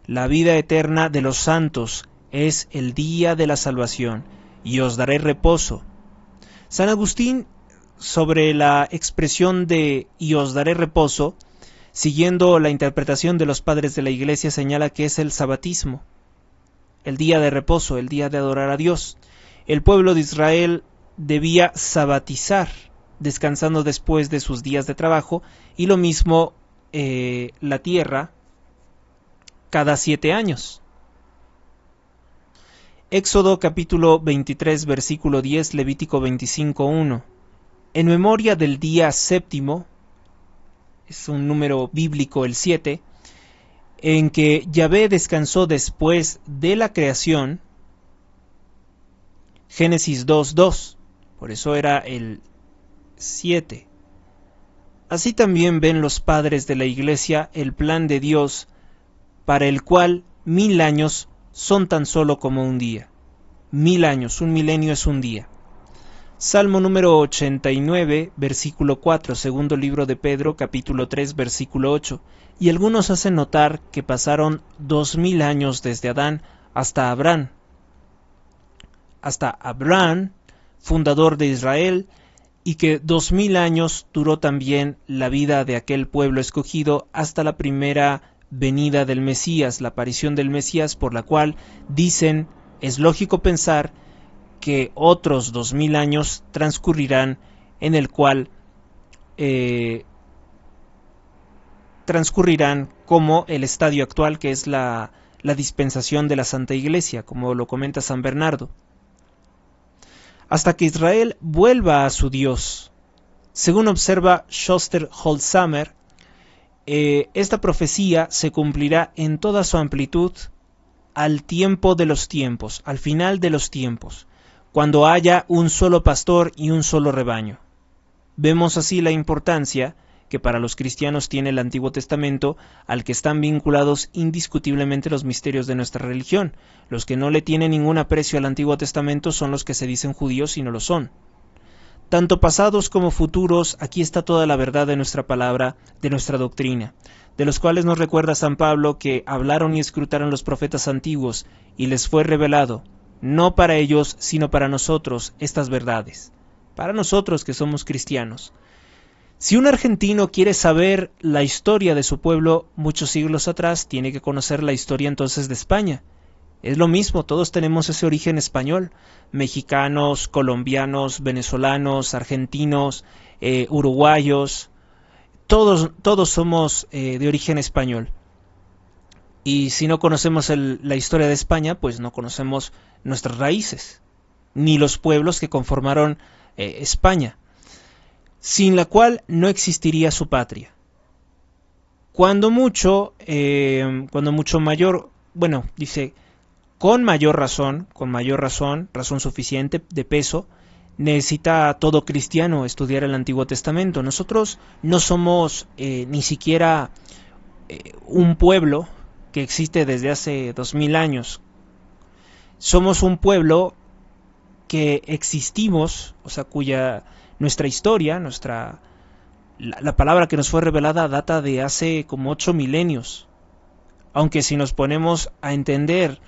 La vida eterna de los santos es el día de la salvación, y os daré reposo. San Agustín, sobre la expresión de y os daré reposo, siguiendo la interpretación de los padres de la Iglesia, señala que es el sabatismo, el día de reposo, el día de adorar a Dios. El pueblo de Israel debía sabatizar, descansando después de sus días de trabajo, y lo mismo la tierra cada 7 años. Éxodo capítulo 23, versículo 10, Levítico 25:1. En memoria del día séptimo, es un número bíblico el 7, en que Yahvé descansó después de la creación, Génesis 2:2, por eso era el 7. Así también ven los padres de la Iglesia el plan de Dios, para el cual 1000 años son tan solo como un día. 1000 años, un milenio es un día. Salmo número 89, versículo 4, segundo libro de Pedro, capítulo 3, versículo 8. Y algunos hacen notar que pasaron 2000 años desde Adán hasta Abraham, fundador de Israel, y que 2000 años duró también la vida de aquel pueblo escogido hasta la primera venida del Mesías, la aparición del Mesías, por la cual dicen, es lógico pensar que otros 2000 años transcurrirán, en el cual transcurrirán como el estadio actual, que es la dispensación de la Santa Iglesia, como lo comenta San Bernardo, hasta que Israel vuelva a su Dios. Según observa Schuster Holzamer, esta profecía se cumplirá en toda su amplitud al tiempo de los tiempos, al final de los tiempos, cuando haya un solo pastor y un solo rebaño. Vemos así la importancia que para los cristianos tiene el Antiguo Testamento, al que están vinculados indiscutiblemente los misterios de nuestra religión. Los que no le tienen ningún aprecio al Antiguo Testamento son los que se dicen judíos y no lo son. Tanto pasados como futuros, aquí está toda la verdad de nuestra palabra, de nuestra doctrina, de los cuales nos recuerda San Pablo que hablaron y escrutaron los profetas antiguos, y les fue revelado, no para ellos, sino para nosotros, estas verdades, para nosotros que somos cristianos. Si un argentino quiere saber la historia de su pueblo muchos siglos atrás, tiene que conocer la historia entonces de España. Es lo mismo, todos tenemos ese origen español, mexicanos, colombianos, venezolanos, argentinos, uruguayos, todos somos de origen español. Y si no conocemos la historia de España, pues no conocemos nuestras raíces, ni los pueblos que conformaron España, sin la cual no existiría su patria. Cuando mucho mayor, dice, con mayor razón, razón suficiente de peso, necesita todo cristiano estudiar el Antiguo Testamento. Nosotros no somos ni siquiera un pueblo que existe desde hace 2000 años. Somos un pueblo que existimos, o sea, nuestra historia, la palabra que nos fue revelada data de hace como 8 milenios. Aunque si nos ponemos a entender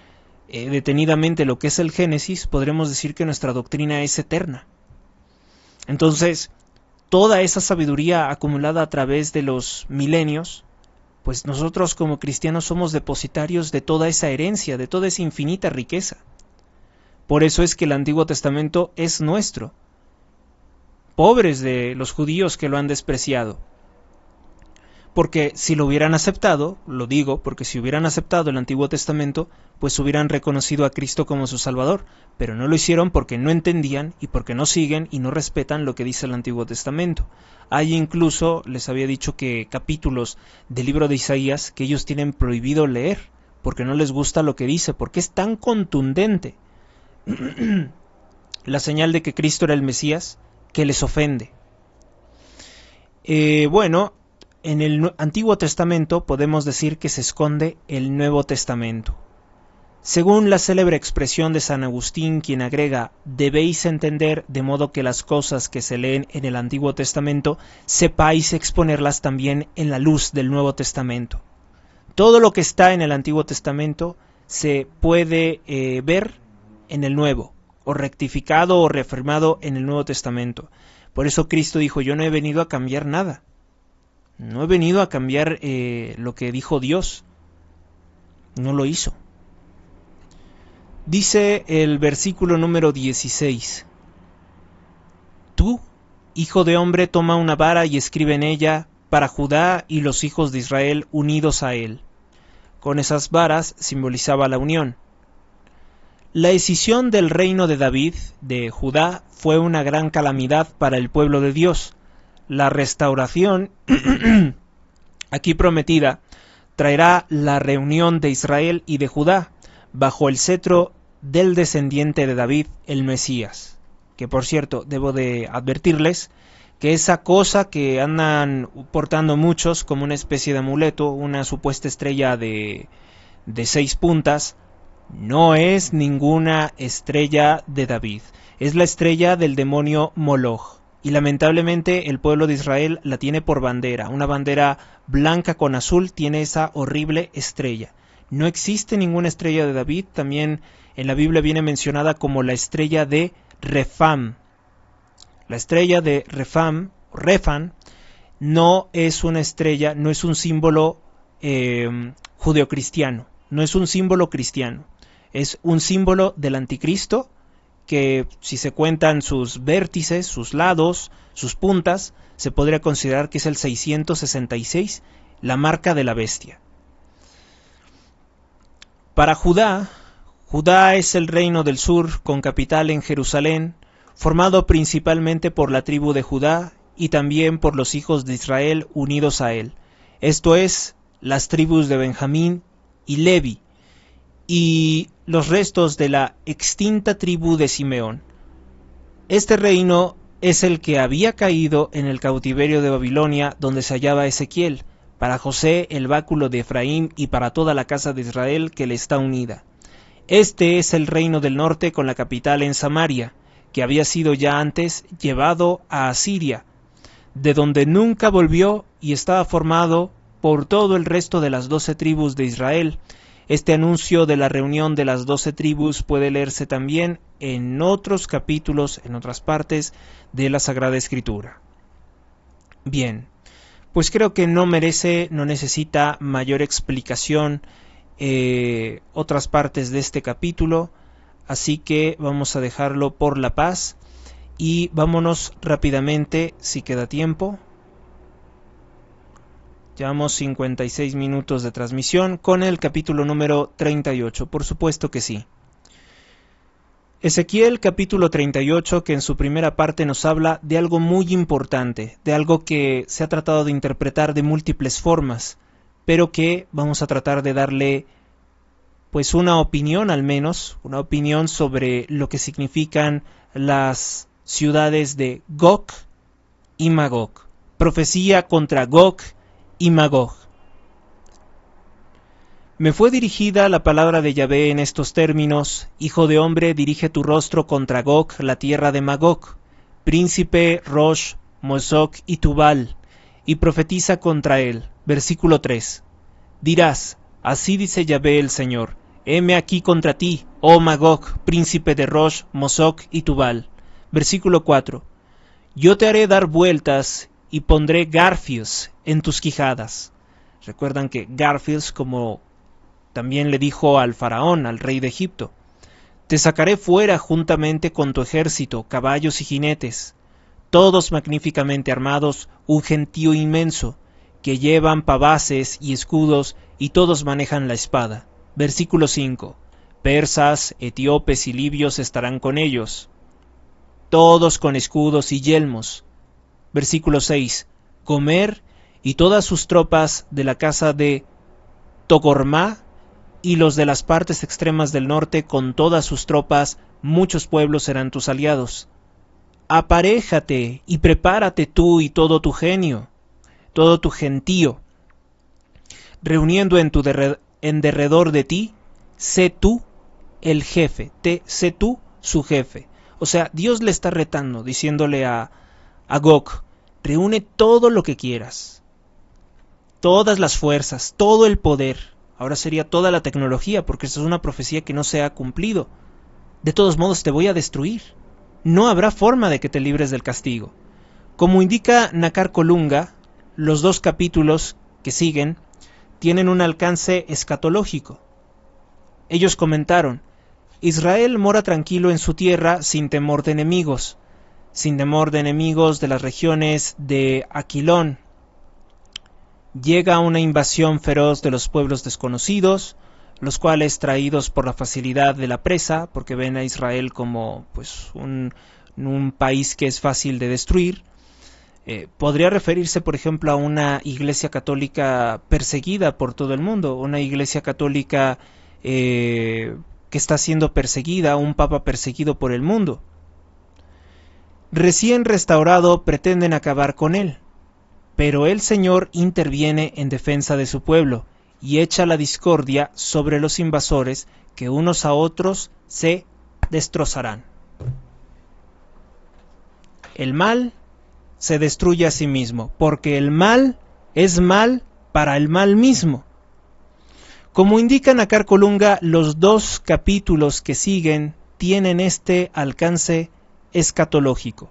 detenidamente lo que es el Génesis, podremos decir que nuestra doctrina es eterna. Entonces, toda esa sabiduría acumulada a través de los milenios, pues nosotros como cristianos somos depositarios de toda esa herencia, de toda esa infinita riqueza. Por eso es que el Antiguo Testamento es nuestro. Pobres de los judíos que lo han despreciado. Porque si lo hubieran aceptado, lo digo, porque si hubieran aceptado el Antiguo Testamento, pues hubieran reconocido a Cristo como su Salvador, pero no lo hicieron porque no entendían y porque no siguen y no respetan lo que dice el Antiguo Testamento. Hay incluso, les había dicho que capítulos del libro de Isaías que ellos tienen prohibido leer, porque no les gusta lo que dice, porque es tan contundente la señal de que Cristo era el Mesías, que les ofende. En el Antiguo Testamento podemos decir que se esconde el Nuevo Testamento. Según la célebre expresión de San Agustín, quien agrega, debéis entender de modo que las cosas que se leen en el Antiguo Testamento sepáis exponerlas también en la luz del Nuevo Testamento. Todo lo que está en el Antiguo Testamento se puede ver en el Nuevo, o rectificado o reafirmado en el Nuevo Testamento. Por eso Cristo dijo, yo no he venido a cambiar nada. No he venido a cambiar lo que dijo Dios. No lo hizo. Dice el versículo número 16. Tú, hijo de hombre, toma una vara y escribe en ella para Judá y los hijos de Israel unidos a él. Con esas varas simbolizaba la unión. La escisión del reino de David, de Judá, fue una gran calamidad para el pueblo de Dios. La restauración, aquí prometida, traerá la reunión de Israel y de Judá, bajo el cetro del descendiente de David, el Mesías. Que por cierto, debo de advertirles que esa cosa que andan portando muchos como una especie de amuleto, una supuesta estrella de 6 puntas, no es ninguna estrella de David, es la estrella del demonio Moloch. Y lamentablemente el pueblo de Israel la tiene por bandera, una bandera blanca con azul tiene esa horrible estrella. No existe ninguna estrella de David, también en la Biblia viene mencionada como la estrella de Refam. La estrella de Refán, no es una estrella, no es un símbolo judeocristiano, no es un símbolo cristiano, es un símbolo del anticristo que, si se cuentan sus vértices, sus lados, sus puntas, se podría considerar que es el 666, la marca de la bestia. Para Judá es el reino del sur con capital en Jerusalén, formado principalmente por la tribu de Judá y también por los hijos de Israel unidos a él, esto es, las tribus de Benjamín y Levi, y los restos de la extinta tribu de Simeón. Este reino es el que había caído en el cautiverio de Babilonia, donde se hallaba Ezequiel, para José el báculo de Efraín y para toda la casa de Israel que le está unida. Este es el reino del norte con la capital en Samaria, que había sido ya antes llevado a Asiria, de donde nunca volvió y estaba formado por todo el resto de las 12 tribus de Israel. Este anuncio de la reunión de las 12 tribus puede leerse también en otros capítulos, en otras partes de la Sagrada Escritura. Bien, pues creo que no necesita mayor explicación otras partes de este capítulo, así que vamos a dejarlo por la paz y vámonos rápidamente, si queda tiempo. Llevamos 56 minutos de transmisión con el capítulo número 38, por supuesto que sí. Ezequiel capítulo 38, que en su primera parte nos habla de algo muy importante, de algo que se ha tratado de interpretar de múltiples formas, pero que vamos a tratar de darle pues una opinión al menos, una opinión sobre lo que significan las ciudades de Gog y Magog. Profecía contra Gog y Magog. Me fue dirigida la palabra de Yahvé en estos términos: Hijo de hombre, dirige tu rostro contra Gog, la tierra de Magog, príncipe Rosh, Mosok y Tubal, y profetiza contra él. Versículo 3. Dirás: así dice Yahvé el Señor, heme aquí contra ti, oh Magog, príncipe de Rosh, Mosok y Tubal. Versículo 4. Yo te haré dar vueltas y pondré garfios en tus quijadas. Recuerdan que garfios, como también le dijo al faraón, al rey de Egipto: te sacaré fuera juntamente con tu ejército, caballos y jinetes, todos magníficamente armados, un gentío inmenso, que llevan pavases y escudos, y todos manejan la espada. Versículo 5. Persas, etíopes y libios estarán con ellos, todos con escudos y yelmos. Versículo 6. Gomer y todas sus tropas de la casa de Togormá y los de las partes extremas del norte con todas sus tropas, muchos pueblos serán tus aliados. Aparéjate y prepárate tú y todo tu gentío, reuniendo en derredor de ti, sé tú el jefe, sé tú su jefe. O sea, Dios le está retando, diciéndole a Gog: reúne todo lo que quieras, todas las fuerzas, todo el poder. Ahora sería toda la tecnología, porque esta es una profecía que no se ha cumplido. De todos modos te voy a destruir. No habrá forma de que te libres del castigo. Como indica Nácar Colunga, los 2 capítulos que siguen tienen un alcance escatológico. Ellos comentaron: Israel mora tranquilo en su tierra sin temor de enemigos de las regiones de Aquilón. Llega una invasión feroz de los pueblos desconocidos, los cuales, traídos por la facilidad de la presa, porque ven a Israel como pues un país que es fácil de destruir, podría referirse, por ejemplo, a una iglesia católica perseguida por todo el mundo, una iglesia católica que está siendo perseguida, un papa perseguido por el mundo. Recién restaurado, pretenden acabar con él, pero el Señor interviene en defensa de su pueblo y echa la discordia sobre los invasores, que unos a otros se destrozarán. El mal se destruye a sí mismo, porque el mal es mal para el mal mismo. Como indica Nácar Colunga, los 2 capítulos que siguen tienen este alcance escatológico.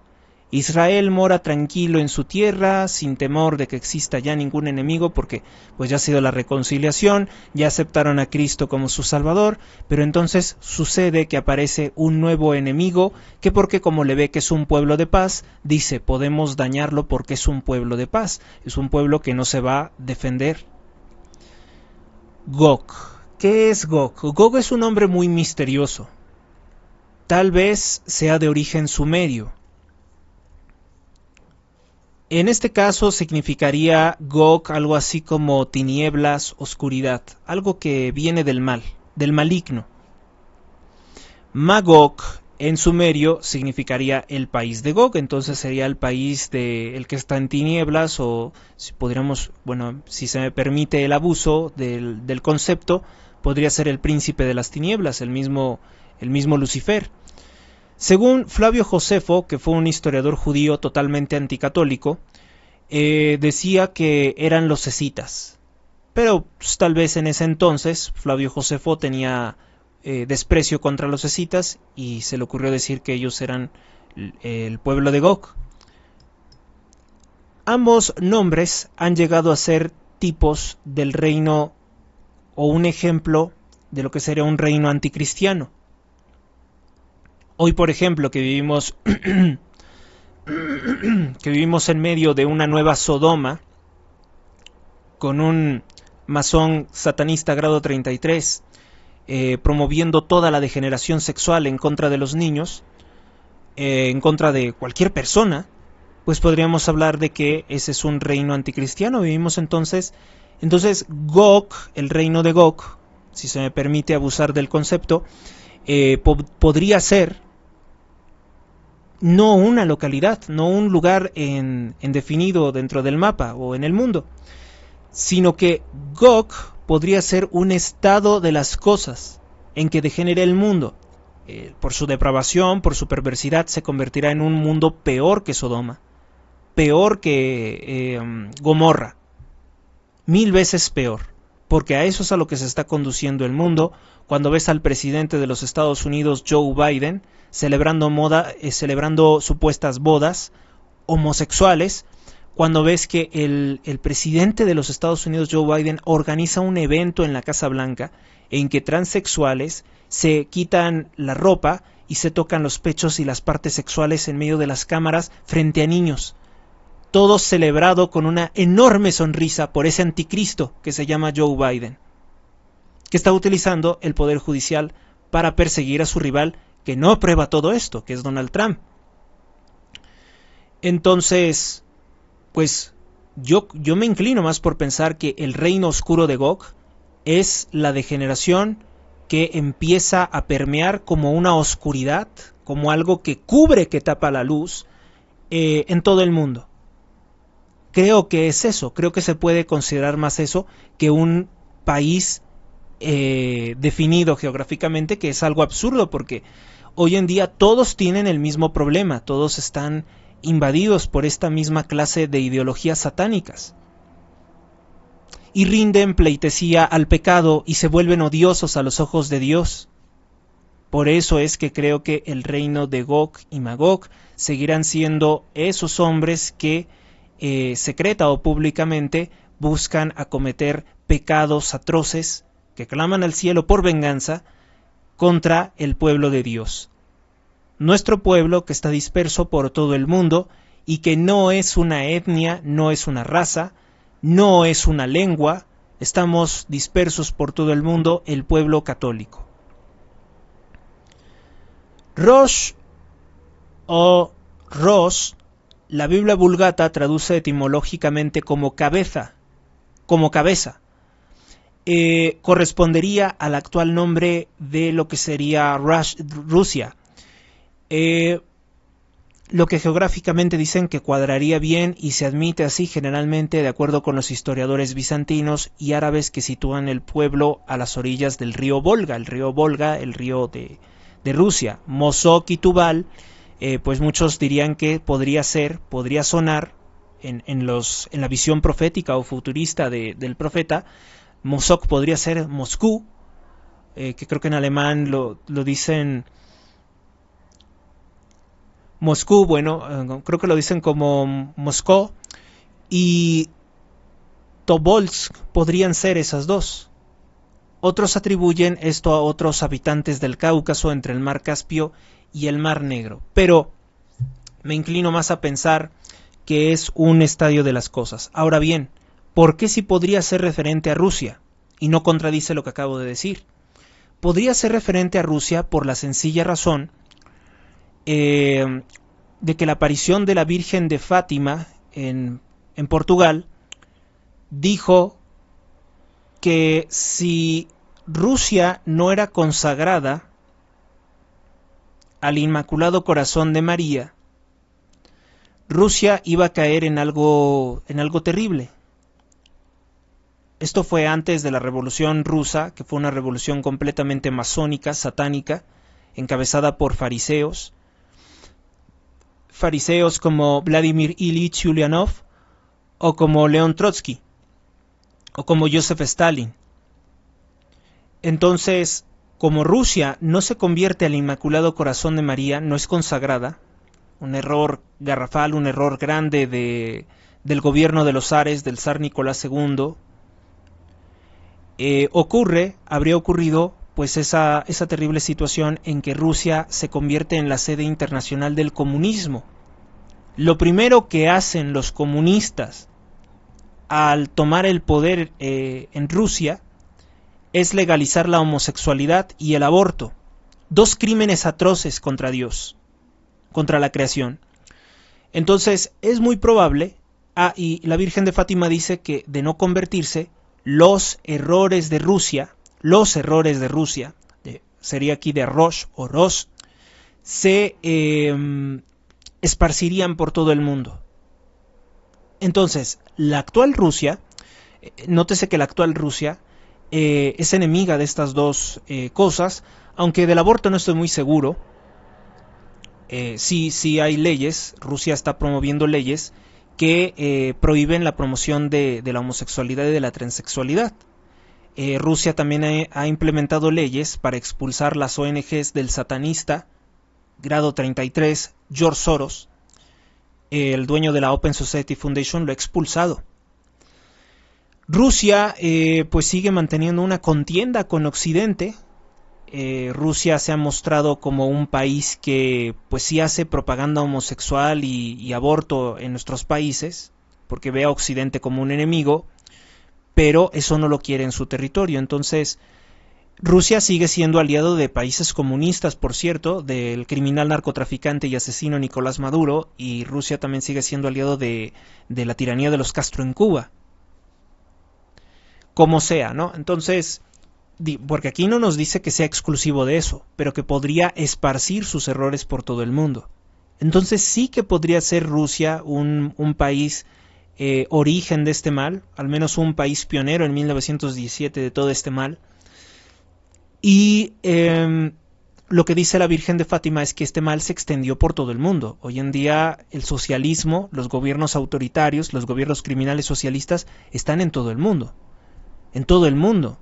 Israel mora tranquilo en su tierra, sin temor de que exista ya ningún enemigo, porque pues ya ha sido la reconciliación, ya aceptaron a Cristo como su Salvador, pero entonces sucede que aparece un nuevo enemigo, que porque como le ve que es un pueblo de paz, dice, podemos dañarlo porque es un pueblo de paz, es un pueblo que no se va a defender. Gog. ¿Qué es Gog? Gog es un nombre muy misterioso. Tal vez sea de origen sumerio. En este caso significaría Gog algo así como tinieblas, oscuridad, algo que viene del mal, del maligno. Magog en sumerio significaría el país de Gog, entonces sería el país de el que está en tinieblas, o si podríamos, bueno, si se me permite el abuso del concepto, podría ser el príncipe de las tinieblas, el mismo Lucifer. Según Flavio Josefo, que fue un historiador judío totalmente anticatólico, decía que eran los escitas. Pero pues, tal vez en ese entonces Flavio Josefo tenía desprecio contra los escitas y se le ocurrió decir que ellos eran el pueblo de Gog. Ambos nombres han llegado a ser tipos del reino o un ejemplo de lo que sería un reino anticristiano. Hoy, por ejemplo, que vivimos en medio de una nueva Sodoma, con un masón satanista grado 33, promoviendo toda la degeneración sexual en contra de los niños, en contra de cualquier persona, pues podríamos hablar de que ese es un reino anticristiano. Vivimos entonces Gog, el reino de Gog, si se me permite abusar del concepto, podría ser no una localidad, no un lugar en definido dentro del mapa o en el mundo, sino que Gog podría ser un estado de las cosas en que degenere el mundo. Por su depravación, por su perversidad, se convertirá en un mundo peor que Sodoma, peor que Gomorra, 1000 veces peor, porque a eso es a lo que se está conduciendo el mundo cuando ves al presidente de los Estados Unidos, Joe Biden, celebrando supuestas bodas homosexuales, cuando ves que el presidente de los Estados Unidos, Joe Biden, organiza un evento en la Casa Blanca en que transexuales se quitan la ropa y se tocan los pechos y las partes sexuales en medio de las cámaras frente a niños. Todo celebrado con una enorme sonrisa por ese anticristo que se llama Joe Biden, que está utilizando el poder judicial para perseguir a su rival que no aprueba todo esto, que es Donald Trump. Entonces, pues yo me inclino más por pensar que el reino oscuro de Gog es la degeneración que empieza a permear como una oscuridad, como algo que cubre, que tapa la luz en todo el mundo. Creo que es eso, creo que se puede considerar más eso que un país definido geográficamente, que es algo absurdo porque hoy en día todos tienen el mismo problema, todos están invadidos por esta misma clase de ideologías satánicas y rinden pleitesía al pecado y se vuelven odiosos a los ojos de Dios. Por eso es que creo que el reino de Gog y Magog seguirán siendo esos hombres que secreta o públicamente buscan acometer pecados atroces que claman al cielo por venganza contra el pueblo de Dios. Nuestro pueblo que está disperso por todo el mundo y que no es una etnia, no es una raza, no es una lengua, estamos dispersos por todo el mundo, el pueblo católico. Rosh o Rosh, la Biblia Vulgata traduce etimológicamente como cabeza, correspondería al actual nombre de lo que sería Rusia. Lo que geográficamente dicen que cuadraría bien y se admite así generalmente de acuerdo con los historiadores bizantinos y árabes que sitúan el pueblo a las orillas del río Volga, el río de Rusia. Mosok y Tubal, pues muchos dirían que podría sonar en la visión profética o futurista del profeta. Mosok podría ser Moscú, que creo que en alemán lo dicen Moscú, bueno, creo que lo dicen como Moscú, y Tobolsk podrían ser esas dos. Otros atribuyen esto a otros habitantes del Cáucaso entre el mar Caspio y el mar Negro, pero me inclino más a pensar que es un estadio de las cosas. Ahora bien, ¿por qué si podría ser referente a Rusia? Y no contradice lo que acabo de decir. Podría ser referente a Rusia por la sencilla razón de que la aparición de la Virgen de Fátima en Portugal dijo que si Rusia no era consagrada al Inmaculado Corazón de María, Rusia iba a caer en algo terrible. Esto fue antes de la Revolución Rusa, que fue una revolución completamente masónica, satánica, encabezada por fariseos como Vladimir Ilich Ulyanov, o como León Trotsky, o como Joseph Stalin. Entonces, como Rusia no se convierte al Inmaculado Corazón de María, no es consagrada, un error garrafal, un error grande del gobierno de los zares, del zar Nicolás II, habría ocurrido pues esa terrible situación en que Rusia se convierte en la sede internacional del comunismo. Lo primero que hacen los comunistas al tomar el poder en Rusia es legalizar la homosexualidad y el aborto, dos crímenes atroces contra Dios, contra la creación. Entonces es muy probable, y la Virgen de Fátima dice que de no convertirse, los errores de Rusia, sería aquí de Rosh o Ros, se esparcirían por todo el mundo. Entonces, la actual Rusia, nótese que la actual Rusia es enemiga de estas dos cosas, aunque del aborto no estoy muy seguro. Sí hay leyes, Rusia está promoviendo leyes que prohíben la promoción de la homosexualidad y de la transexualidad. Rusia también ha implementado leyes para expulsar las ONGs del satanista grado 33, George Soros, el dueño de la Open Society Foundation, lo ha expulsado. Rusia pues sigue manteniendo una contienda con Occidente. Rusia se ha mostrado como un país que pues sí hace propaganda homosexual y aborto en nuestros países, porque ve a Occidente como un enemigo, pero eso no lo quiere en su territorio. Entonces Rusia sigue siendo aliado de países comunistas, por cierto, del criminal narcotraficante y asesino Nicolás Maduro, y Rusia también sigue siendo aliado de la tiranía de los Castro en Cuba. Como sea, ¿no? Entonces, porque aquí no nos dice que sea exclusivo de eso, pero que podría esparcir sus errores por todo el mundo. Entonces sí que podría ser Rusia un país origen de este mal, al menos un país pionero en 1917 de todo este mal. Y lo que dice la Virgen de Fátima es que este mal se extendió por todo el mundo. Hoy en día el socialismo, los gobiernos autoritarios, los gobiernos criminales socialistas están en todo el mundo. En todo el mundo.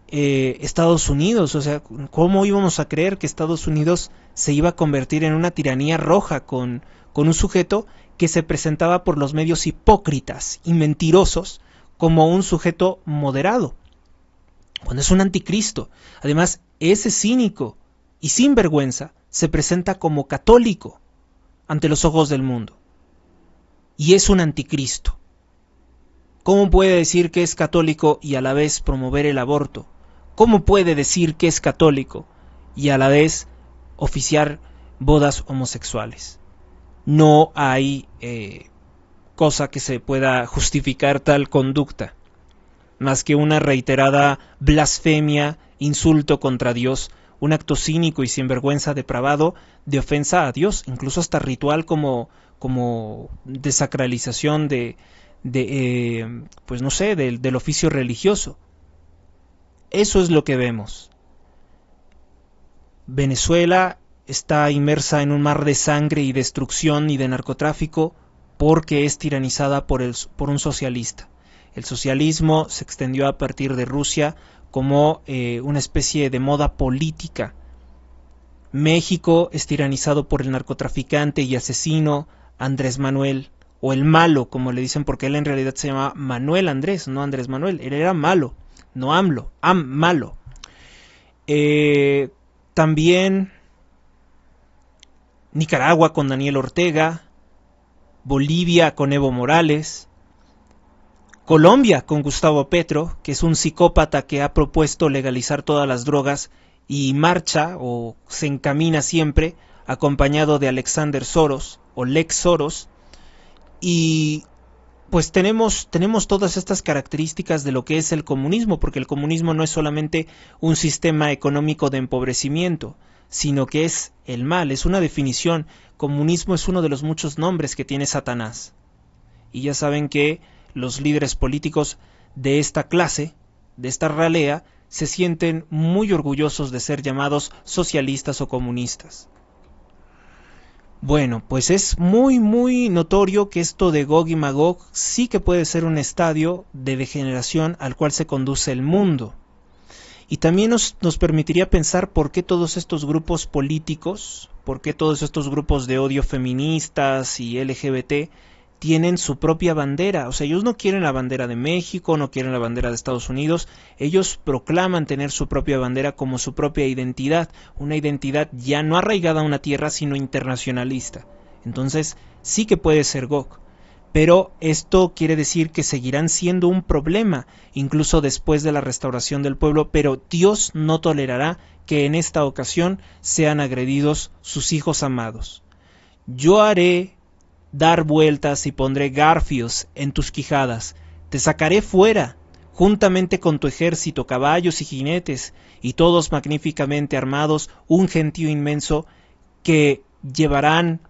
Estados Unidos, o sea, ¿cómo íbamos a creer que Estados Unidos se iba a convertir en una tiranía roja con un sujeto que se presentaba por los medios hipócritas y mentirosos como un sujeto moderado, cuando es un anticristo? Además, ese cínico y sinvergüenza se presenta como católico ante los ojos del mundo y es un anticristo. ¿Cómo puede decir que es católico y a la vez promover el aborto? ¿Cómo puede decir que es católico y a la vez oficiar bodas homosexuales? No hay cosa que se pueda justificar tal conducta, más que una reiterada blasfemia, insulto contra Dios, un acto cínico y sinvergüenza depravado de ofensa a Dios, incluso hasta ritual como desacralización pues no sé, del oficio religioso. Eso es lo que vemos. Venezuela está inmersa en un mar de sangre y destrucción y de narcotráfico porque es tiranizada por un socialista. El socialismo se extendió a partir de Rusia como una especie de moda política México es tiranizado por el narcotraficante y asesino Andrés Manuel, o el malo, como le dicen, porque él en realidad se llama Manuel Andrés, no Andrés Manuel. Él era malo, no AMLO, malo. También Nicaragua con Daniel Ortega, Bolivia con Evo Morales, Colombia con Gustavo Petro, que es un psicópata que ha propuesto legalizar todas las drogas y marcha o se encamina siempre acompañado de Alexander Soros o Lex Soros. Y pues tenemos todas estas características de lo que es el comunismo, porque el comunismo no es solamente un sistema económico de empobrecimiento, sino que es el mal, es una definición. Comunismo es uno de los muchos nombres que tiene Satanás. Y ya saben que los líderes políticos de esta clase, de esta ralea, se sienten muy orgullosos de ser llamados socialistas o comunistas. Bueno, pues es muy notorio que esto de Gog y Magog sí que puede ser un estadio de degeneración al cual se conduce el mundo. Y también nos permitiría pensar por qué todos estos grupos políticos, por qué todos estos grupos de odio feministas y LGBT tienen su propia bandera. O sea, ellos no quieren la bandera de México, no quieren la bandera de Estados Unidos, ellos proclaman tener su propia bandera como su propia identidad, una identidad ya no arraigada a una tierra, sino internacionalista. Entonces, sí que puede ser Gog. Pero esto quiere decir que seguirán siendo un problema, incluso después de la restauración del pueblo, pero Dios no tolerará que en esta ocasión sean agredidos sus hijos amados. Yo haré dar vueltas y pondré garfios en tus quijadas, te sacaré fuera, juntamente con tu ejército, caballos y jinetes, y todos magníficamente armados, un gentío inmenso, que llevarán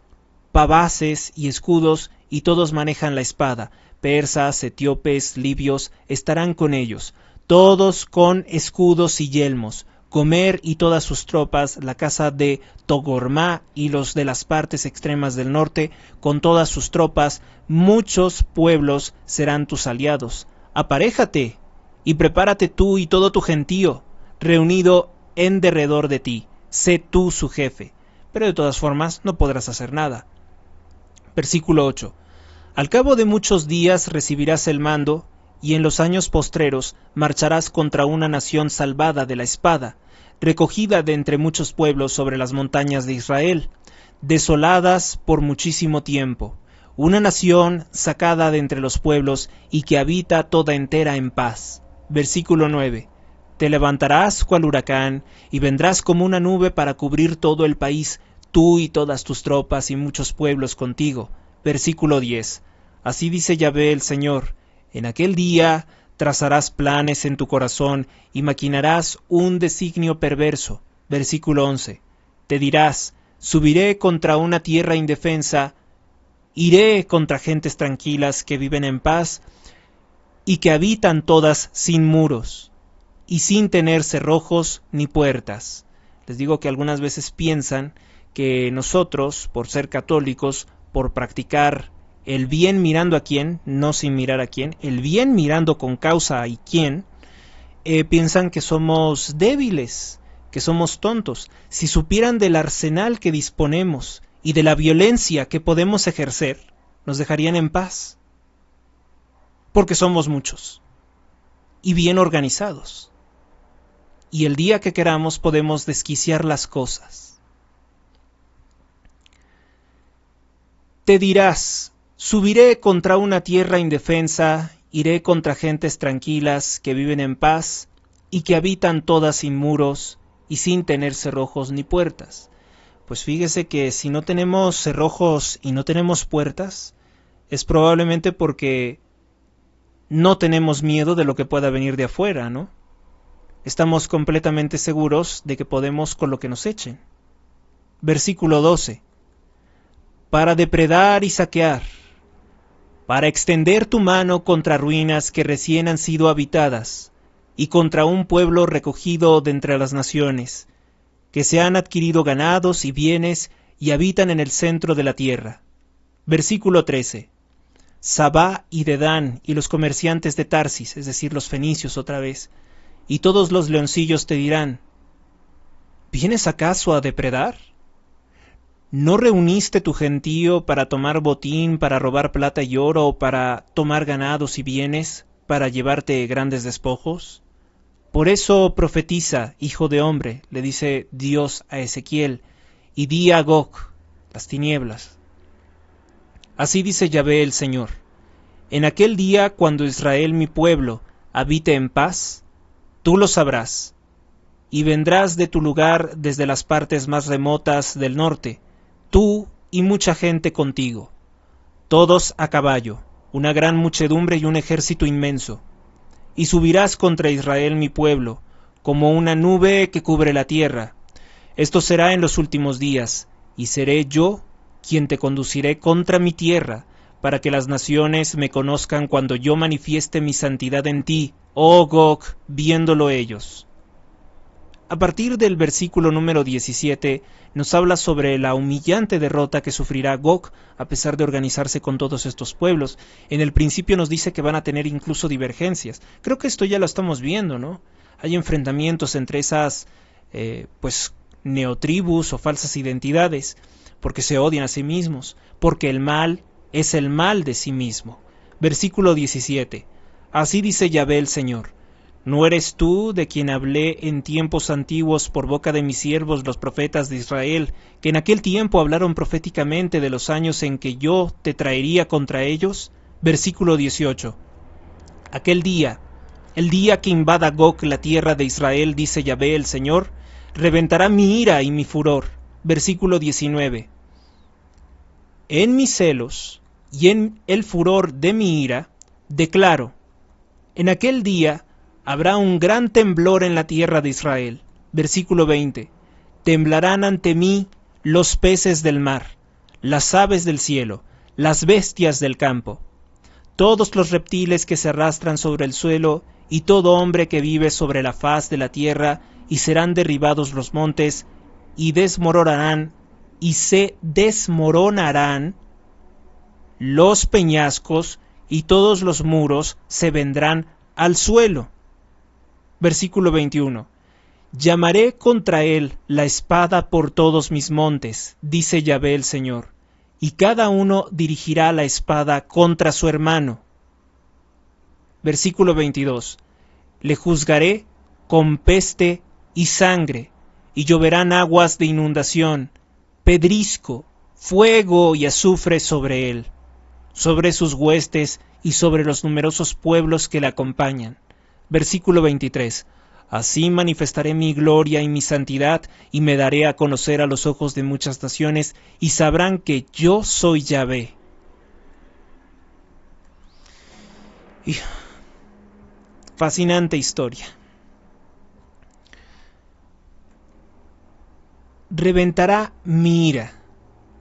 pavases y escudos, y todos manejan la espada. Persas, etíopes, libios estarán con ellos, todos con escudos y yelmos. Gomer y todas sus tropas, la casa de Togormá y los de las partes extremas del norte, con todas sus tropas, muchos pueblos serán tus aliados. Aparéjate y prepárate tú y todo tu gentío, reunido en derredor de ti. Sé tú su jefe, pero de todas formas no podrás hacer nada. Versículo 8. Al cabo de muchos días recibirás el mando, y en los años postreros marcharás contra una nación salvada de la espada, recogida de entre muchos pueblos sobre las montañas de Israel, desoladas por muchísimo tiempo, una nación sacada de entre los pueblos y que habita toda entera en paz. Versículo 9. Te levantarás cual huracán y vendrás como una nube para cubrir todo el país, tú y todas tus tropas y muchos pueblos contigo. Versículo 10. Así dice Yahvé el Señor: en aquel día trazarás planes en tu corazón y maquinarás un designio perverso. Versículo 11. Te dirás: subiré contra una tierra indefensa, iré contra gentes tranquilas que viven en paz y que habitan todas sin muros y sin tener cerrojos ni puertas. Les digo que algunas veces piensan que nosotros, por ser católicos, por practicar el bien mirando a quién, no sin mirar a quién, el bien mirando con causa y quién, piensan que somos débiles, que somos tontos. Si supieran del arsenal que disponemos y de la violencia que podemos ejercer, nos dejarían en paz. Porque somos muchos y bien organizados. Y el día que queramos podemos desquiciar las cosas. Te dirás: subiré contra una tierra indefensa, iré contra gentes tranquilas que viven en paz y que habitan todas sin muros y sin tener cerrojos ni puertas. Pues fíjese que si no tenemos cerrojos y no tenemos puertas, es probablemente porque no tenemos miedo de lo que pueda venir de afuera, ¿no? Estamos completamente seguros de que podemos con lo que nos echen. Versículo 12. Para depredar y saquear, para extender tu mano contra ruinas que recién han sido habitadas, y contra un pueblo recogido de entre las naciones, que se han adquirido ganados y bienes y habitan en el centro de la tierra. Versículo 13. Sabá y Dedán y los comerciantes de Tarsis, es decir, los fenicios otra vez, y todos los leoncillos te dirán: ¿vienes acaso a depredar? ¿No reuniste tu gentío para tomar botín, para robar plata y oro, para tomar ganados y bienes, para llevarte grandes despojos? Por eso profetiza, hijo de hombre, le dice Dios a Ezequiel, y di a Gog, las tinieblas. Así dice Yahvé el Señor: en aquel día, cuando Israel mi pueblo habite en paz, tú lo sabrás, y vendrás de tu lugar desde las partes más remotas del norte, tú y mucha gente contigo, todos a caballo, una gran muchedumbre y un ejército inmenso, y subirás contra Israel mi pueblo, como una nube que cubre la tierra. Esto será en los últimos días, y seré yo quien te conduciré contra mi tierra, para que las naciones me conozcan cuando yo manifieste mi santidad en ti, oh Gog, viéndolo ellos. A partir del versículo número 17 nos habla sobre la humillante derrota que sufrirá Gog a pesar de organizarse con todos estos pueblos. En el principio nos dice que van a tener incluso divergencias. Creo que esto ya lo estamos viendo, ¿no? Hay enfrentamientos entre esas neotribus o falsas identidades, porque se odian a sí mismos, porque el mal es el mal de sí mismo. Versículo 17. Así dice Yahvé el Señor: ¿no eres tú de quien hablé en tiempos antiguos por boca de mis siervos los profetas de Israel, que en aquel tiempo hablaron proféticamente de los años en que yo te traería contra ellos? Versículo 18. Aquel día, el día que invada Gog la tierra de Israel, dice Yahvé el Señor, reventará mi ira y mi furor. Versículo 19. En mis celos y en el furor de mi ira, declaro, en aquel día habrá un gran temblor en la tierra de Israel. Versículo 20. Temblarán ante mí los peces del mar, las aves del cielo, las bestias del campo, todos los reptiles que se arrastran sobre el suelo y todo hombre que vive sobre la faz de la tierra, y serán derribados los montes y se desmoronarán los peñascos y todos los muros se vendrán al suelo. Versículo 21. Llamaré contra él la espada por todos mis montes, dice Yahvé el Señor, y cada uno dirigirá la espada contra su hermano. Versículo 22. Le juzgaré con peste y sangre, y lloverán aguas de inundación, pedrisco, fuego y azufre sobre él, sobre sus huestes y sobre los numerosos pueblos que le acompañan. Versículo 23. Así manifestaré mi gloria y mi santidad, y me daré a conocer a los ojos de muchas naciones, y sabrán que yo soy Yahvé. Fascinante historia. Reventará mi ira,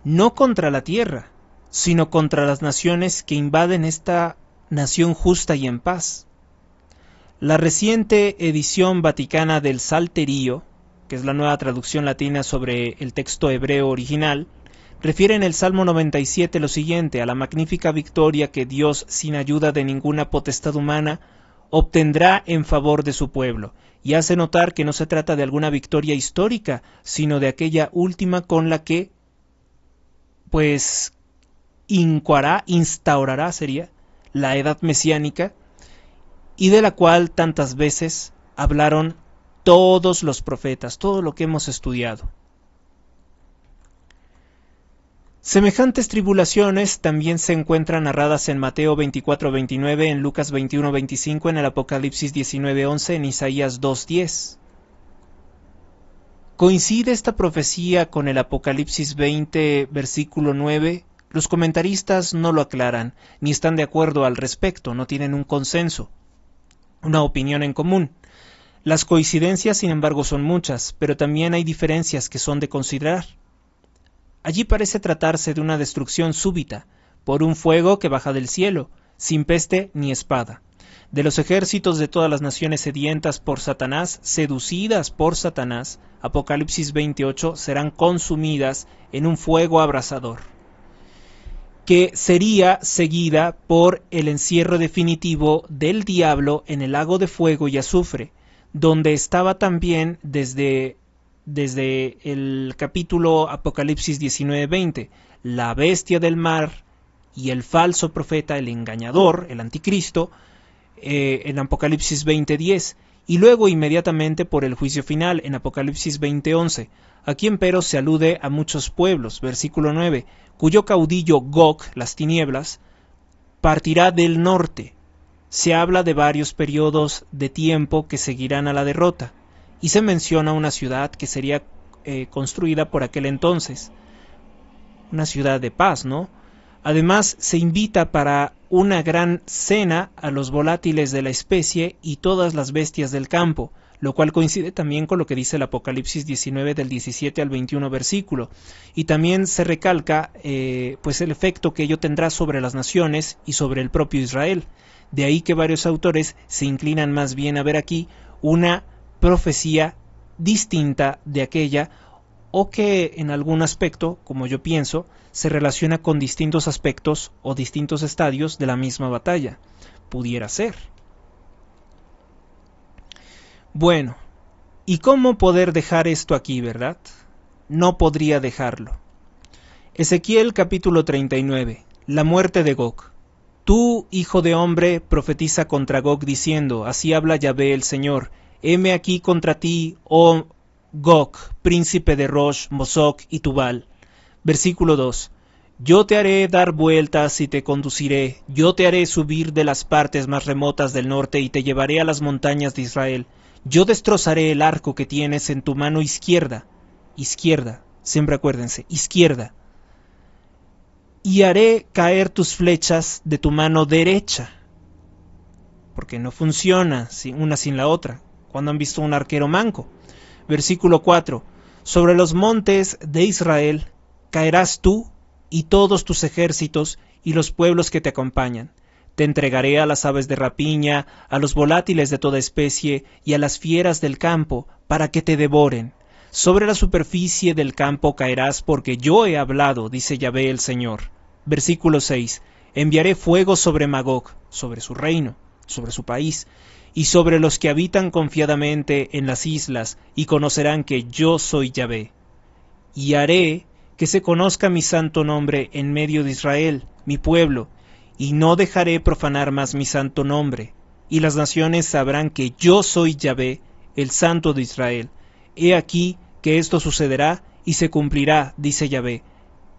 no contra la tierra, sino contra las naciones que invaden esta nación justa y en paz. La reciente edición vaticana del Salterio, que es la nueva traducción latina sobre el texto hebreo original, refiere en el Salmo 97 lo siguiente: a la magnífica victoria que Dios, sin ayuda de ninguna potestad humana, obtendrá en favor de su pueblo, y hace notar que no se trata de alguna victoria histórica, sino de aquella última con la que, instaurará la edad mesiánica, y de la cual tantas veces hablaron todos los profetas, todo lo que hemos estudiado. Semejantes tribulaciones también se encuentran narradas en Mateo 24:29, en Lucas 21:25, en el Apocalipsis 19:11, en Isaías 2:10. ¿Coincide esta profecía con el Apocalipsis 20, versículo 9? Los comentaristas no lo aclaran, ni están de acuerdo al respecto, no tienen un consenso, una opinión en común. Las coincidencias, sin embargo, son muchas, pero también hay diferencias que son de considerar. Allí parece tratarse de una destrucción súbita, por un fuego que baja del cielo, sin peste ni espada, de los ejércitos de todas las naciones sedientas por Satanás, seducidas por Satanás, Apocalipsis 28, serán consumidas en un fuego abrasador, que sería seguida por el encierro definitivo del diablo en el lago de fuego y azufre, donde estaba también desde desde el capítulo Apocalipsis 19:20, la bestia del mar y el falso profeta, el engañador, el anticristo, en Apocalipsis 20:10, y luego inmediatamente por el juicio final en Apocalipsis 20:11. Aquí empero se alude a muchos pueblos, versículo 9, cuyo caudillo Gog, las tinieblas, partirá del norte. Se habla de varios periodos de tiempo que seguirán a la derrota, y se menciona una ciudad que sería construida por aquel entonces, una ciudad de paz, ¿no? Además, se invita para una gran cena a los volátiles de la especie y todas las bestias del campo, lo cual coincide también con lo que dice el Apocalipsis 19 del 17 al 21 versículo, y también se recalca pues el efecto que ello tendrá sobre las naciones y sobre el propio Israel. De ahí que varios autores se inclinan más bien a ver aquí una profecía distinta de aquella, o que en algún aspecto, como yo pienso, se relaciona con distintos aspectos o distintos estadios de la misma batalla. Pudiera ser. Bueno, ¿y cómo poder dejar esto aquí, verdad? No podría dejarlo. Ezequiel capítulo 39. La muerte de Gog. Tú, hijo de hombre, profetiza contra Gog diciendo, así habla Yahvé el Señor, heme aquí contra ti, oh Gog, príncipe de Rosh, Mosoc y Tubal. Versículo 2. Yo te haré dar vueltas y te conduciré, yo te haré subir de las partes más remotas del norte y te llevaré a las montañas de Israel. Yo destrozaré el arco que tienes en tu mano izquierda, siempre acuérdense, izquierda, y haré caer tus flechas de tu mano derecha, porque no funciona una sin la otra. ¿Cuándo han visto un arquero manco? Versículo 4. Sobre los montes de Israel caerás tú y todos tus ejércitos y los pueblos que te acompañan. Te entregaré a las aves de rapiña, a los volátiles de toda especie y a las fieras del campo, para que te devoren. Sobre la superficie del campo caerás, porque yo he hablado, dice Yahvé el Señor. Versículo 6. Enviaré fuego sobre Magog, sobre su reino, sobre su país, y sobre los que habitan confiadamente en las islas, y conocerán que yo soy Yahvé. Y haré que se conozca mi santo nombre en medio de Israel, mi pueblo, y no dejaré profanar más mi santo nombre. Y las naciones sabrán que yo soy Yahvé, el santo de Israel. He aquí que esto sucederá y se cumplirá, dice Yahvé.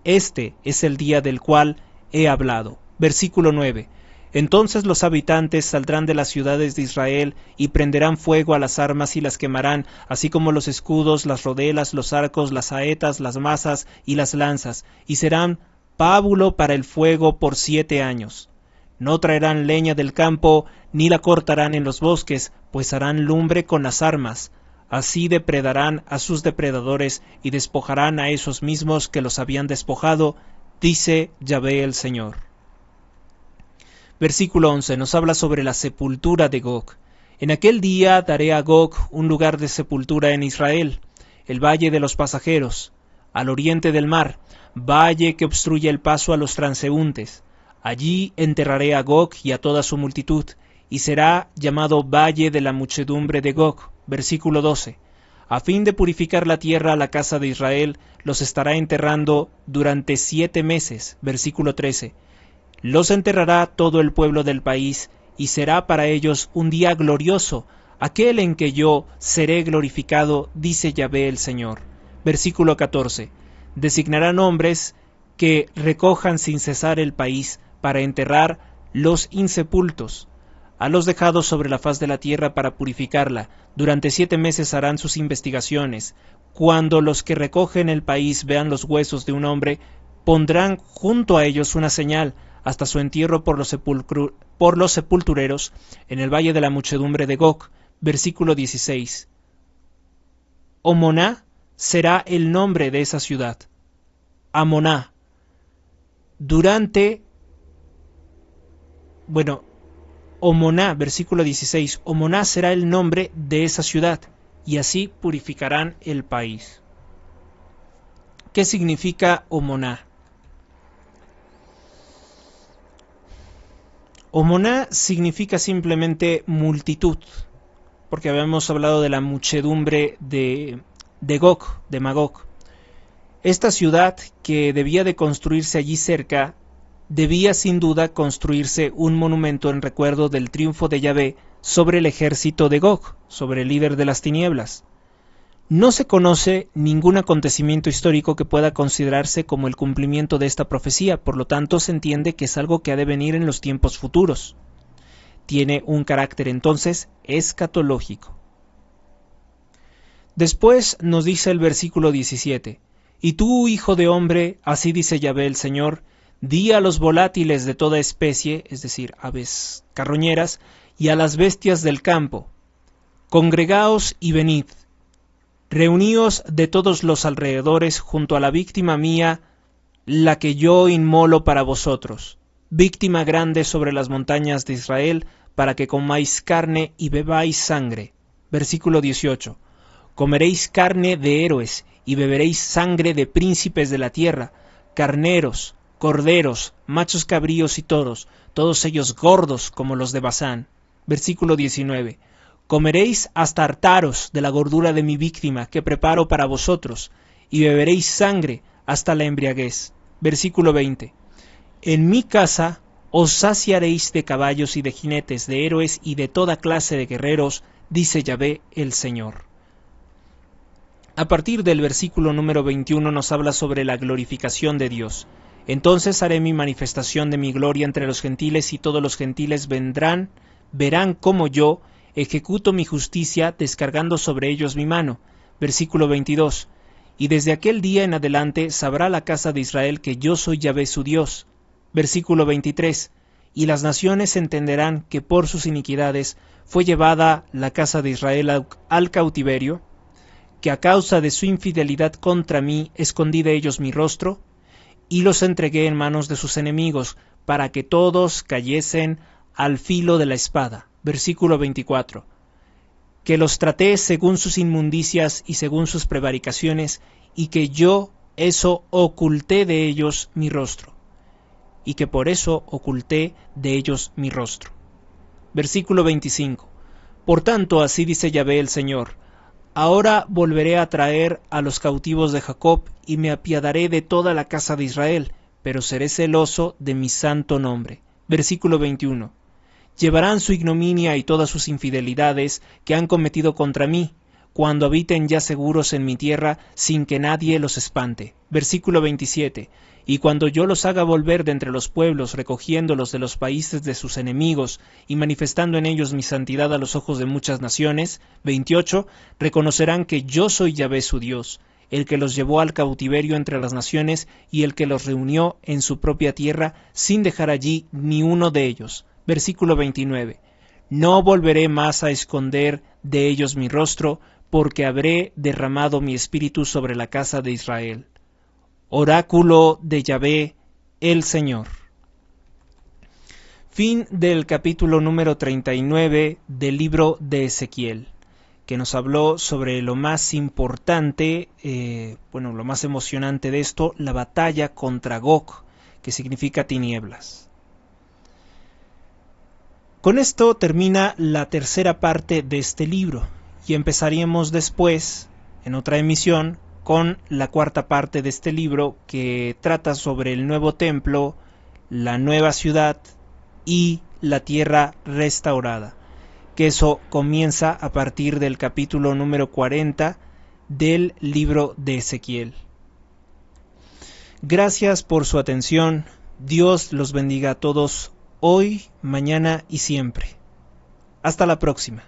Este es el día del cual he hablado. Versículo 9. Entonces los habitantes saldrán de las ciudades de Israel y prenderán fuego a las armas y las quemarán, así como los escudos, las rodelas, los arcos, las saetas, las mazas y las lanzas, y serán pábulo para el fuego por 7 años. No traerán leña del campo, ni la cortarán en los bosques, pues harán lumbre con las armas. Así depredarán a sus depredadores y despojarán a esos mismos que los habían despojado, dice Yahvé el Señor. Versículo 11 nos habla sobre la sepultura de Gog. En aquel día daré a Gog un lugar de sepultura en Israel, el valle de los pasajeros, al oriente del mar, valle que obstruye el paso a los transeúntes. Allí enterraré a Gog y a toda su multitud, y será llamado valle de la muchedumbre de Gog. Versículo 12. A fin de purificar la tierra a la casa de Israel, los estará enterrando durante 7 meses. Versículo 13. Los enterrará todo el pueblo del país, y será para ellos un día glorioso, aquel en que yo seré glorificado, dice Yahvé el Señor. Versículo 14. Designarán hombres que recojan sin cesar el país para enterrar los insepultos, a los dejados sobre la faz de la tierra para purificarla. Durante 7 meses harán sus investigaciones. Cuando los que recogen el país vean los huesos de un hombre, pondrán junto a ellos una señal, hasta su entierro por los sepultureros en el valle de la muchedumbre de Gog. Versículo 16. Omoná será el nombre de esa ciudad. Amoná. Omoná, versículo 16. Omoná será el nombre de esa ciudad, y así purificarán el país. ¿Qué significa Omoná? Omoná significa simplemente multitud, porque habíamos hablado de la muchedumbre de de Gog, de Magog. Esta ciudad, que debía de construirse allí cerca, debía sin duda construirse un monumento en recuerdo del triunfo de Yahvé sobre el ejército de Gog, sobre el líder de las tinieblas. No se conoce ningún acontecimiento histórico que pueda considerarse como el cumplimiento de esta profecía, por lo tanto se entiende que es algo que ha de venir en los tiempos futuros. Tiene un carácter entonces escatológico. Después nos dice el versículo 17: Y tú, hijo de hombre, así dice Yahvé el Señor, di a los volátiles de toda especie, es decir, aves carroñeras, y a las bestias del campo: congregaos y venid, reuníos de todos los alrededores junto a la víctima mía, la que yo inmolo para vosotros, víctima grande sobre las montañas de Israel, para que comáis carne y bebáis sangre. Versículo 18: Comeréis carne de héroes y beberéis sangre de príncipes de la tierra, carneros, corderos, machos cabríos y toros, todos ellos gordos como los de Basán. Versículo 19: Comeréis hasta hartaros de la gordura de mi víctima que preparo para vosotros, y beberéis sangre hasta la embriaguez. Versículo 20: En mi casa os saciaréis de caballos y de jinetes, de héroes y de toda clase de guerreros, dice Yahvé el Señor. A partir del versículo número 21 nos habla sobre la glorificación de Dios. Entonces haré mi manifestación de mi gloria entre los gentiles, y todos los gentiles verán cómo yo ejecuto mi justicia, descargando sobre ellos mi mano. Versículo 22. Y desde aquel día en adelante sabrá la casa de Israel que yo soy Yahvé su Dios. Versículo 23. Y las naciones entenderán que por sus iniquidades fue llevada la casa de Israel al cautiverio, que a causa de su infidelidad contra mí escondí de ellos mi rostro, y los entregué en manos de sus enemigos, para que todos cayesen al filo de la espada. Versículo 24. Que los traté según sus inmundicias y según sus prevaricaciones, y que yo eso oculté de ellos mi rostro, y que por eso oculté de ellos mi rostro. Versículo 25. Por tanto, así dice Yahvé el Señor: Ahora volveré a traer a los cautivos de Jacob, y me apiadaré de toda la casa de Israel, pero seré celoso de mi santo nombre. Versículo 21. Llevarán su ignominia y todas sus infidelidades que han cometido contra mí, cuando habiten ya seguros en mi tierra, sin que nadie los espante. Versículo 27. Y cuando yo los haga volver de entre los pueblos, recogiéndolos de los países de sus enemigos, y manifestando en ellos mi santidad a los ojos de muchas naciones. 28. Reconocerán que yo soy Yahvé su Dios, el que los llevó al cautiverio entre las naciones, y el que los reunió en su propia tierra, sin dejar allí ni uno de ellos. Versículo 29. No volveré más a esconder de ellos mi rostro, porque habré derramado mi espíritu sobre la casa de Israel. Oráculo de Yahvé el Señor. Fin del capítulo número 39 del libro de Ezequiel, que nos habló sobre lo más importante, lo más emocionante de esto, la batalla contra Gog, que significa tinieblas. Con esto termina la tercera parte de este libro, y empezaríamos después, en otra emisión, con la cuarta parte de este libro, que trata sobre el nuevo templo, la nueva ciudad y la tierra restaurada, que eso comienza a partir del capítulo número 40 del libro de Ezequiel. Gracias por su atención. Dios los bendiga a todos hoy, mañana y siempre. Hasta la próxima.